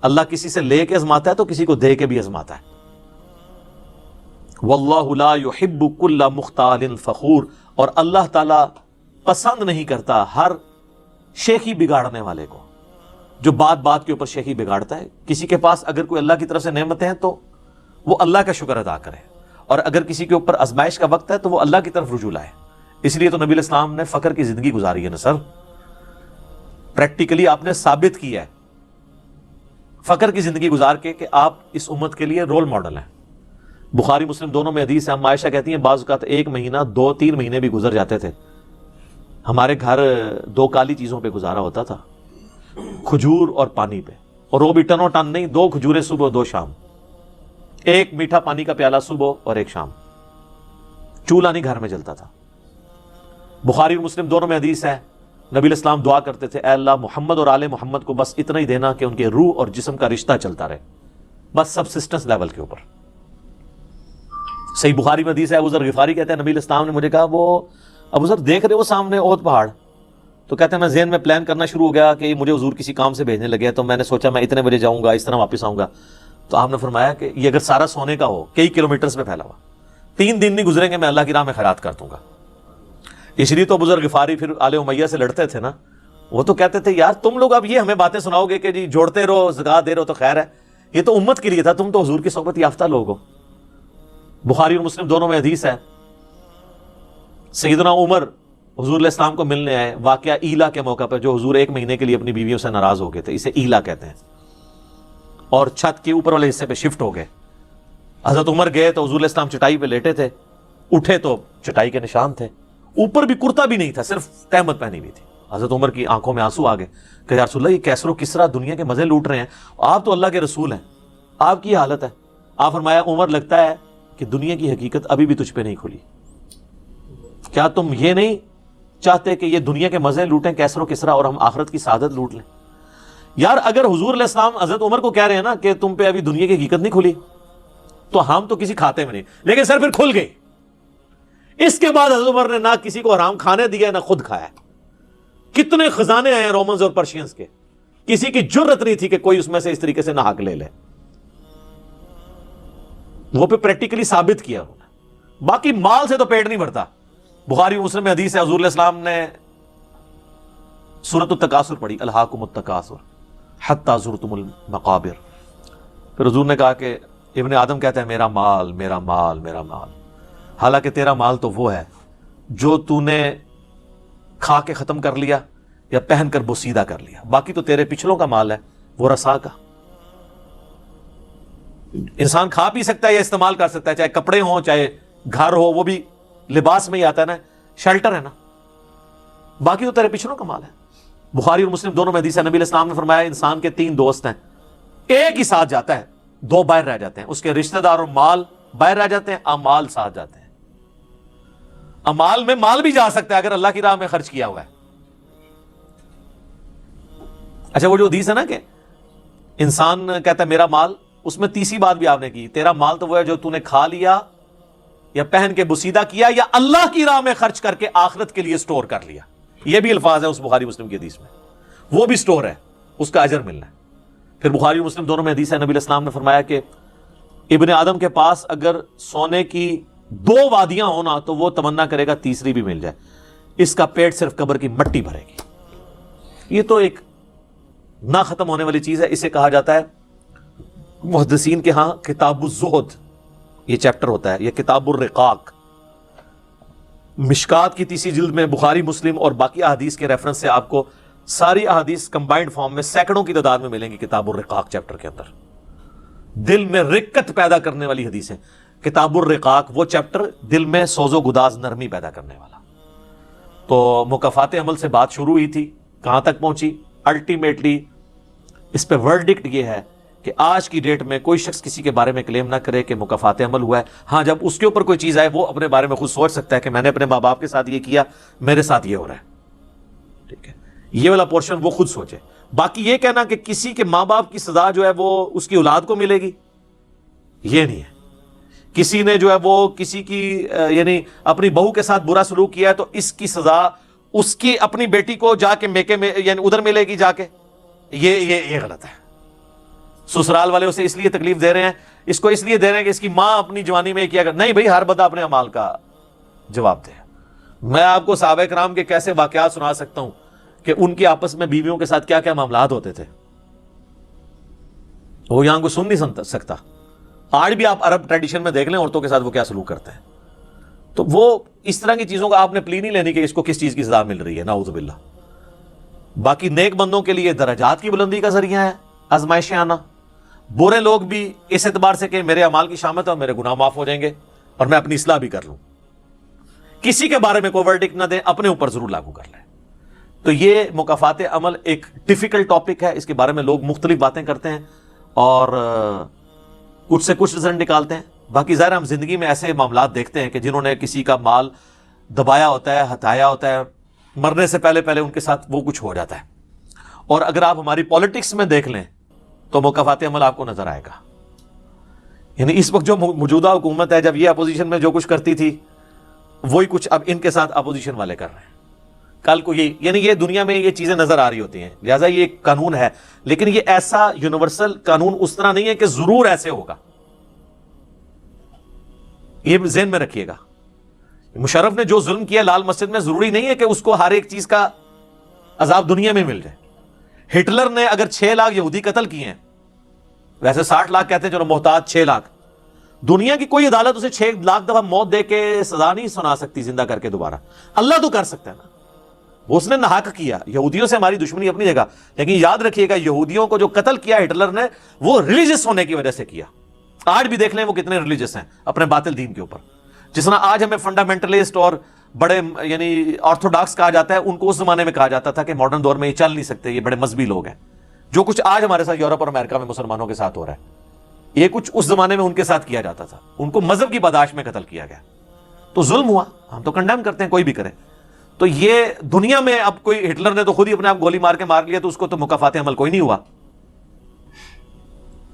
اللہ کسی سے لے کے ازماتا ہے تو کسی کو دے کے بھی ازماتا ہے. وَاللَّهُ لَا يُحِبُّ كُلَّ مُخْتَالٍ فَخُورٍ، اور اللہ تعالیٰ پسند نہیں کرتا ہر شیخی بگاڑنے والے کو، جو بات بات کے اوپر شیخی بگاڑتا ہے. کسی کے پاس اگر کوئی اللہ کی طرف سے نعمتیں ہیں تو وہ اللہ کا شکر ادا کرے، اور اگر کسی کے اوپر آزمائش کا وقت ہے تو وہ اللہ کی طرف رجوع لائے. اس لیے تو نبی علیہ السلام نے فقر کی زندگی گزاری ہے نا سر. پریکٹیکلی آپ نے ثابت کیا ہے فقر کی زندگی گزار کے کہ آپ اس امت کے لیے رول ماڈل ہیں. بخاری مسلم دونوں میں حدیث ہے. ہم عائشہ کہتی ہیں بعض اوقات 1 مہینہ 2-3 مہینے بھی گزر جاتے تھے. ہمارے گھر 2 کالی چیزوں پہ گزارا ہوتا تھا، کھجور اور پانی پہ، اور وہ بھی ٹنوں ٹن نہیں، 2 کھجوریں صبح 2 شام، 1 میٹھا پانی کا پیالہ صبح اور 1 شام. چولہا نہیں گھر میں جلتا تھا. بخاری اور مسلم دونوں میں حدیث ہے نبی علیہ السلام دعا کرتے تھے اے اللہ محمد اور آل محمد کو بس اتنا ہی دینا کہ ان کے روح اور جسم کا رشتہ چلتا رہے، بس سبسسٹنس لیول کے اوپر. صحیح بخاری میں حدیث ہے ابو ذر غفاری کہتے ہیں نبی علیہ السلام نے مجھے کہا وہ ابو ذر دیکھ رہے وہ سامنے احد پہاڑ؟ تو کہتے ہیں میں ذہن میں پلان کرنا شروع ہو گیا کہ مجھے حضور کسی کام سے بھیجنے لگے، تو میں نے سوچا میں اتنے بجے جاؤں گا، اس طرح واپس آؤں گا. تو آپ نے فرمایا کہ یہ اگر سارا سونے کا ہو، کئی کلومیٹرز پہ پھیلا ہوا، 3 دن نہیں گزریں گے میں اللہ کی راہ میں خیرات کر دوں گا. اس لیے تو ابو ذر غفاری پھر آل امیہ سے لڑتے تھے نا. وہ تو کہتے تھے یار تم لوگ اب یہ ہمیں باتیں سناؤ گے کہ جی جوڑتے رہو زکات دے رہو تو خیر ہے، یہ تو امت کے لیے تھا، تم تو حضور کی صحبت یافتہ لوگ ہو. بخاری اور مسلم دونوں میں حدیث ہے سیدنا عمر حضور علیہ السلام کو ملنے آئے، واقعہ ایلا کے موقع پر، جو حضور 1 مہینے کے لیے اپنی بیویوں سے ناراض ہو گئے تھے، اسے ایلا کہتے ہیں، اور چھت کے اوپر والے حصے پہ شفٹ ہو گئے. حضرت عمر گئے تو حضور علیہ السلام چٹائی پہ لیٹے تھے، اٹھے تو چٹائی کے نشان تھے، اوپر بھی کرتا بھی نہیں تھا، صرف تہمت پہنی ہوئی تھی. حضرت عمر کی آنکھوں میں آنسو آ گئے کہ یا رسول اللہ یہ کیسر و کسرا دنیا کے مزے لوٹ رہے ہیں، آپ تو اللہ کے رسول ہیں، آپ کی حالت ہے. آپ فرمایا عمر لگتا ہے کہ دنیا کی حقیقت ابھی بھی تجھ پہ نہیں کھلی. کیا تم یہ نہیں چاہتے کہ یہ دنیا کے مزے لوٹیں کیسر و کسرا اور ہم آخرت کی سعادت لوٹ لیں؟ یار اگر حضور علیہ السلام حضرت عمر کو کہہ رہے ہیں نا کہ تم پہ ابھی دنیا کی حقیقت نہیں کھلی، تو ہم تو کسی کھاتے میں نہیں، لیکن سر پھر کھل گئی. اس کے بعد حضرت عمر نے نہ کسی کو حرام کھانے دیا نہ خود کھایا. کتنے خزانے آئے ہیں رومنز اور پرشینز کے، کسی کی جرت نہیں تھی کہ کوئی اس میں سے اس طریقے سے نہ حق لے لے. وہ پہ پریکٹیکلی ثابت کیا انہوں نے. باقی مال سے تو پیٹ نہیں بھرتا. بخاری مسلم میں حدیث ہے حضور علیہ السلام نے سورۃ التکاثر پڑھی، الہاکم التکاثر حتی زرتم المقابر. پھر حضور نے کہا کہ ابن آدم کہتا ہے میرا مال میرا مال میرا مال، حالانکہ تیرا مال تو وہ ہے جو تو نے کھا کے ختم کر لیا یا پہن کر بوسیدہ کر لیا، باقی تو تیرے پچھلوں کا مال ہے وہ رسا کا. انسان کھا پی سکتا ہے یا استعمال کر سکتا ہے، چاہے کپڑے ہوں چاہے گھر ہو، وہ بھی لباس میں ہی آتا ہے نا، شیلٹر ہے نا، باقی تو تیرے پچھلوں کا مال ہے. بخاری اور مسلم دونوں میں حدیث ہے نبی علیہ السلام نے فرمایا انسان کے 3 دوست ہیں، ایک ہی ساتھ جاتا ہے 2 باہر رہ جاتے ہیں، اس کے رشتہ دار اور مال باہر رہ جاتے ہیں، اعمال ساتھ جاتے ہیں. امال میں مال بھی جا سکتا ہے اگر اللہ کی راہ میں خرچ کیا ہوا ہے. اچھا وہ جو حدیث ہے نا کہ انسان کہتا ہے میرا مال، اس میں تیسری بات بھی آپ نے کی، تیرا مال تو وہ ہے جو تو نے کھا لیا یا پہن کے بسیدہ کیا یا اللہ کی راہ میں خرچ کر کے آخرت کے لیے سٹور کر لیا. یہ بھی الفاظ ہے اس بخاری مسلم کی حدیث میں، وہ بھی سٹور ہے، اس کا اجر ملنا ہے. پھر بخاری و مسلم دونوں میں حدیث ہے، نبی علیہ السلام نے فرمایا کہ ابن آدم کے پاس اگر سونے کی 2 وادیاں ہونا تو وہ تمنا کرے گا تیسری بھی مل جائے، اس کا پیٹ صرف قبر کی مٹی بھرے گی. یہ تو ایک نہ ختم ہونے والی چیز ہے. اسے کہا جاتا ہے محدثین کے ہاں کتاب الزہد، یہ چیپٹر ہوتا ہے، یہ کتاب الرقاق. مشکات کی تیسری جلد میں بخاری مسلم اور باقی احادیث کے ریفرنس سے آپ کو ساری احادیث کمبائنڈ فارم میں سینکڑوں کی تعداد میں ملیں گی کتاب الرقاق چیپٹر کے اندر. دل میں رقت پیدا کرنے والی حدیثیں. کتاب الرقاق وہ چیپٹر دل میں سوز و گداز نرمی پیدا کرنے والا. تو مکافات عمل سے بات شروع ہوئی تھی، کہاں تک پہنچی؟ الٹیمیٹلی اس پہ ورڈکٹ یہ ہے کہ آج کی ڈیٹ میں کوئی شخص کسی کے بارے میں کلیم نہ کرے کہ مکافات عمل ہوا ہے. ہاں جب اس کے اوپر کوئی چیز آئے وہ اپنے بارے میں خود سوچ سکتا ہے کہ میں نے اپنے ماں باپ کے ساتھ یہ کیا، میرے ساتھ یہ ہو رہا ہے. ٹھیک ہے، یہ والا پورشن وہ خود سوچے. باقی یہ کہنا کہ کسی کے ماں باپ کی سزا جو ہے وہ اس کی اولاد کو ملے گی، یہ نہیں ہے. کسی نے جو ہے وہ کسی کی یعنی اپنی بہو کے ساتھ برا سلوک کیا ہے تو اس کی سزا اس کی اپنی بیٹی کو جا کے میکے میں یعنی ادھر ملے گی جا کے، یہ غلط ہے. سسرال والے اسے اس لیے تکلیف دے رہے ہیں، اس کو اس لیے دے رہے ہیں کہ اس کی ماں اپنی جوانی میں کیا کر. نہیں بھائی، ہر بندہ اپنے اعمال کا جواب دے. میں آپ کو صحابہ کرام کے کیسے واقعات سنا سکتا ہوں کہ ان کے آپس میں بیویوں کے ساتھ کیا کیا معاملات ہوتے تھے، وہ یہاں کو سن نہیں سکتا. آج بھی آپ عرب ٹریڈیشن میں دیکھ لیں عورتوں کے ساتھ وہ کیا سلوک کرتے ہیں. تو وہ اس طرح کی چیزوں کا آپ نے پلی نہیں لینی کہ اس کو کس چیز کی سزا مل رہی ہے، نعوذ باللہ. باقی نیک بندوں کے لیے درجات کی بلندی کا ذریعہ ہے آزمائشیں آنا. برے لوگ بھی اس اعتبار سے کہ میرے اعمال کی شامت ہے اور میرے گناہ معاف ہو جائیں گے اور میں اپنی اصلاح بھی کر لوں. کسی کے بارے میں کوئی ورڈکٹ نہ دیں، اپنے اوپر ضرور لاگو کر لیں. تو یہ مکافات عمل ایک ڈیفیکلٹ ٹاپک ہے، اس کے بارے میں لوگ مختلف باتیں کرتے ہیں اور کچھ سے کچھ رزلٹ نکالتے ہیں. باقی ظاہر ہم زندگی میں ایسے معاملات دیکھتے ہیں کہ جنہوں نے کسی کا مال دبایا ہوتا ہے، ہتایا ہوتا ہے، مرنے سے پہلے ان کے ساتھ وہ کچھ ہو جاتا ہے. اور اگر آپ ہماری پالیٹکس میں دیکھ لیں تو مکافات عمل آپ کو نظر آئے گا. یعنی اس وقت جو موجودہ حکومت ہے، جب یہ اپوزیشن میں جو کچھ کرتی تھی وہی کچھ اب ان کے ساتھ اپوزیشن والے کر رہے ہیں. کل کو یہ دنیا میں یہ چیزیں نظر آ رہی ہوتی ہیں، لہٰذا یہ ایک قانون ہے، لیکن یہ ایسا یونیورسل قانون اس طرح نہیں ہے کہ ضرور ایسے ہوگا. یہ ذہن میں رکھیے گا. مشرف نے جو ظلم کیا لال مسجد میں، ضروری نہیں ہے کہ اس کو ہر ایک چیز کا عذاب دنیا میں مل جائے. ہٹلر نے اگر 6 لاکھ یہودی قتل کیے ہیں، ویسے 60 لاکھ کہتے ہیں چلو محتاط 6 لاکھ، دنیا کی کوئی عدالت اسے 6 لاکھ دفعہ موت دے کے سزا نہیں سنا سکتی زندہ کر کے دوبارہ. اللہ تو کر سکتا ہے نا، وہ اس نے ناحق کیا. یہودیوں سے ہماری دشمنی اپنی جگہ، لیکن یاد رکھیے گا یہودیوں کو جو قتل کیا ہٹلر نے وہ ریلیجس ہونے کی وجہ سے کیا. آج بھی دیکھ لیں وہ کتنے ریلیجس ہیں اپنے باطل دین کے اوپر. جس طرح آج ہمیں فنڈامنٹلسٹ اور بڑے یعنی آرتھوڈاکس کہا جاتا ہے، ان کو اس زمانے میں کہا جاتا تھا کہ ماڈرن دور میں یہ چل نہیں سکتے، یہ بڑے مذہبی لوگ ہیں. جو کچھ آج ہمارے ساتھ یورپ اور امریکہ میں مسلمانوں کے ساتھ ہو رہا ہے، یہ کچھ اس زمانے میں ان کے ساتھ کیا جاتا تھا. ان کو مذہب کی پاداش میں قتل کیا گیا تو ظلم ہوا. ہم تو کنڈیم کرتے ہیں، کوئی بھی کرے. تو یہ دنیا میں اب کوئی ہٹلر نے تو خود ہی اپنے آپ گولی مار کے مار لیا تو اس کو تو مکافات عمل کوئی نہیں ہوا.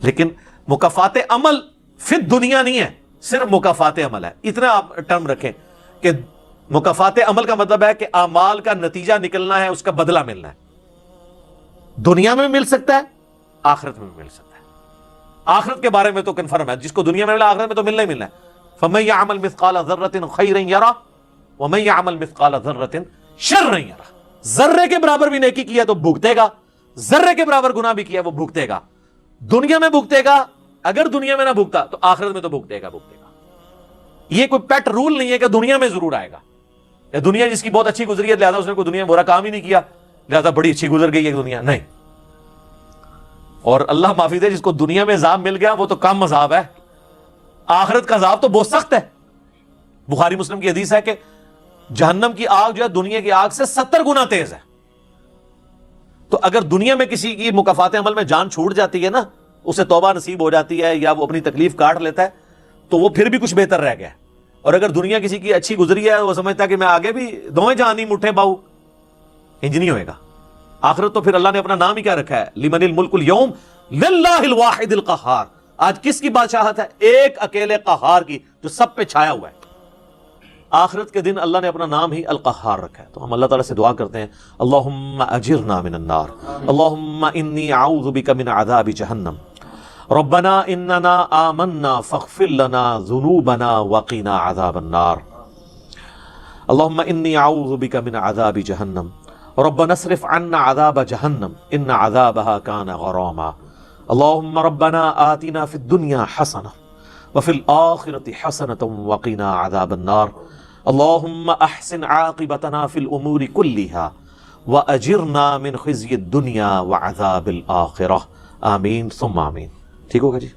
لیکن مکافات عمل فی دنیا نہیں ہے، صرف مکافات عمل ہے. اتنا آپ ٹرم رکھیں کہ مکافات عمل کا مطلب ہے کہ اعمال کا نتیجہ نکلنا ہے، اس کا بدلہ ملنا ہے. دنیا میں مل سکتا ہے، آخرت میں بھی مل سکتا ہے. آخرت کے بارے میں تو کنفرم ہے، جس کو دنیا میں ملا آخرت میں تو ملنا ہی ملنا ہے. فَمَن يَعْمَلْ مِثْقَالَ ذَرَّةٍ خَيْرًا يَرَهُ وَمَن يَعْمَلْ مِثْقَالَ ذَرَّةٍ شَرًّا يَرَهُ. ذرے کے برابر بھی نیکی کیا تو بھگتے گا، ذرے کے برابر گناہ بھی کیا وہ بھگتے گا. دنیا میں بھگتے گا، اگر دنیا میں نہ بھگتا تو آخرت میں تو بھگتے گا. یہ کوئی پیٹ رول نہیں ہے کہ دنیا میں ضرور آئے گا، یا دنیا جس کی بہت اچھی گزری ہے لہذا اس نے کوئی دنیا میں برا کام ہی نہیں کیا لہذا بڑی اچھی گزر گئی ہے دنیا. نہیں. اور اللہ معافی دے، جس کو دنیا میں عذاب مل گیا وہ تو کم عذاب ہے، آخرت کا عذاب تو بہت سخت ہے. بخاری مسلم کی حدیث ہے کہ جہنم کی آگ جو ہے دنیا کی آگ سے 70 گنا تیز ہے. تو اگر دنیا میں کسی کی مکافات عمل میں جان چھوٹ جاتی ہے نا، اسے توبہ نصیب ہو جاتی ہے یا وہ اپنی تکلیف کاٹ لیتا ہے تو وہ پھر بھی کچھ بہتر رہ گیا. اور اگر دنیا کسی کی اچھی گزری ہے، وہ سمجھتا ہے کہ میں آگے بھی دوئیں جہانی مٹھے باؤ، انج نہیں ہوئے گا. آخرت تو پھر اللہ نے اپنا نام ہی کیا رکھا ہے، لمن الملک اليوم للہ الواحد القہار. آج کس کی بادشاہت ہے؟ ایک اکیلے قہار کی جو سب پہ چھایا ہوا ہے. آخرت کے دن اللہ نے اپنا نام ہی القہار رکھا ہے. تو ہم اللہ تعالیٰ سے دعا کرتے ہیں اللہم اجرنا من النار، اللہم انی اعوذ بک من عذاب جہنم، ربنا اننا آمنا فاغفر لنا ذنوبنا وقنا عذاب النار، اللہم انی اعوذ بک من عذاب جہنم، ربنا اصرف عنا عذاب جہنم ان عذابها کان غراما، اللہم ربنا آتنا فی الدنیا حسنہ وفی الآخرة حسنة وقنا عذاب النار، اللہم احسن عاقبتنا فی الامور کلها واجرنا من خزی الدنیا وعذاب الآخرہ، آمین ثم آمین. ٹھیک ہوگا جی.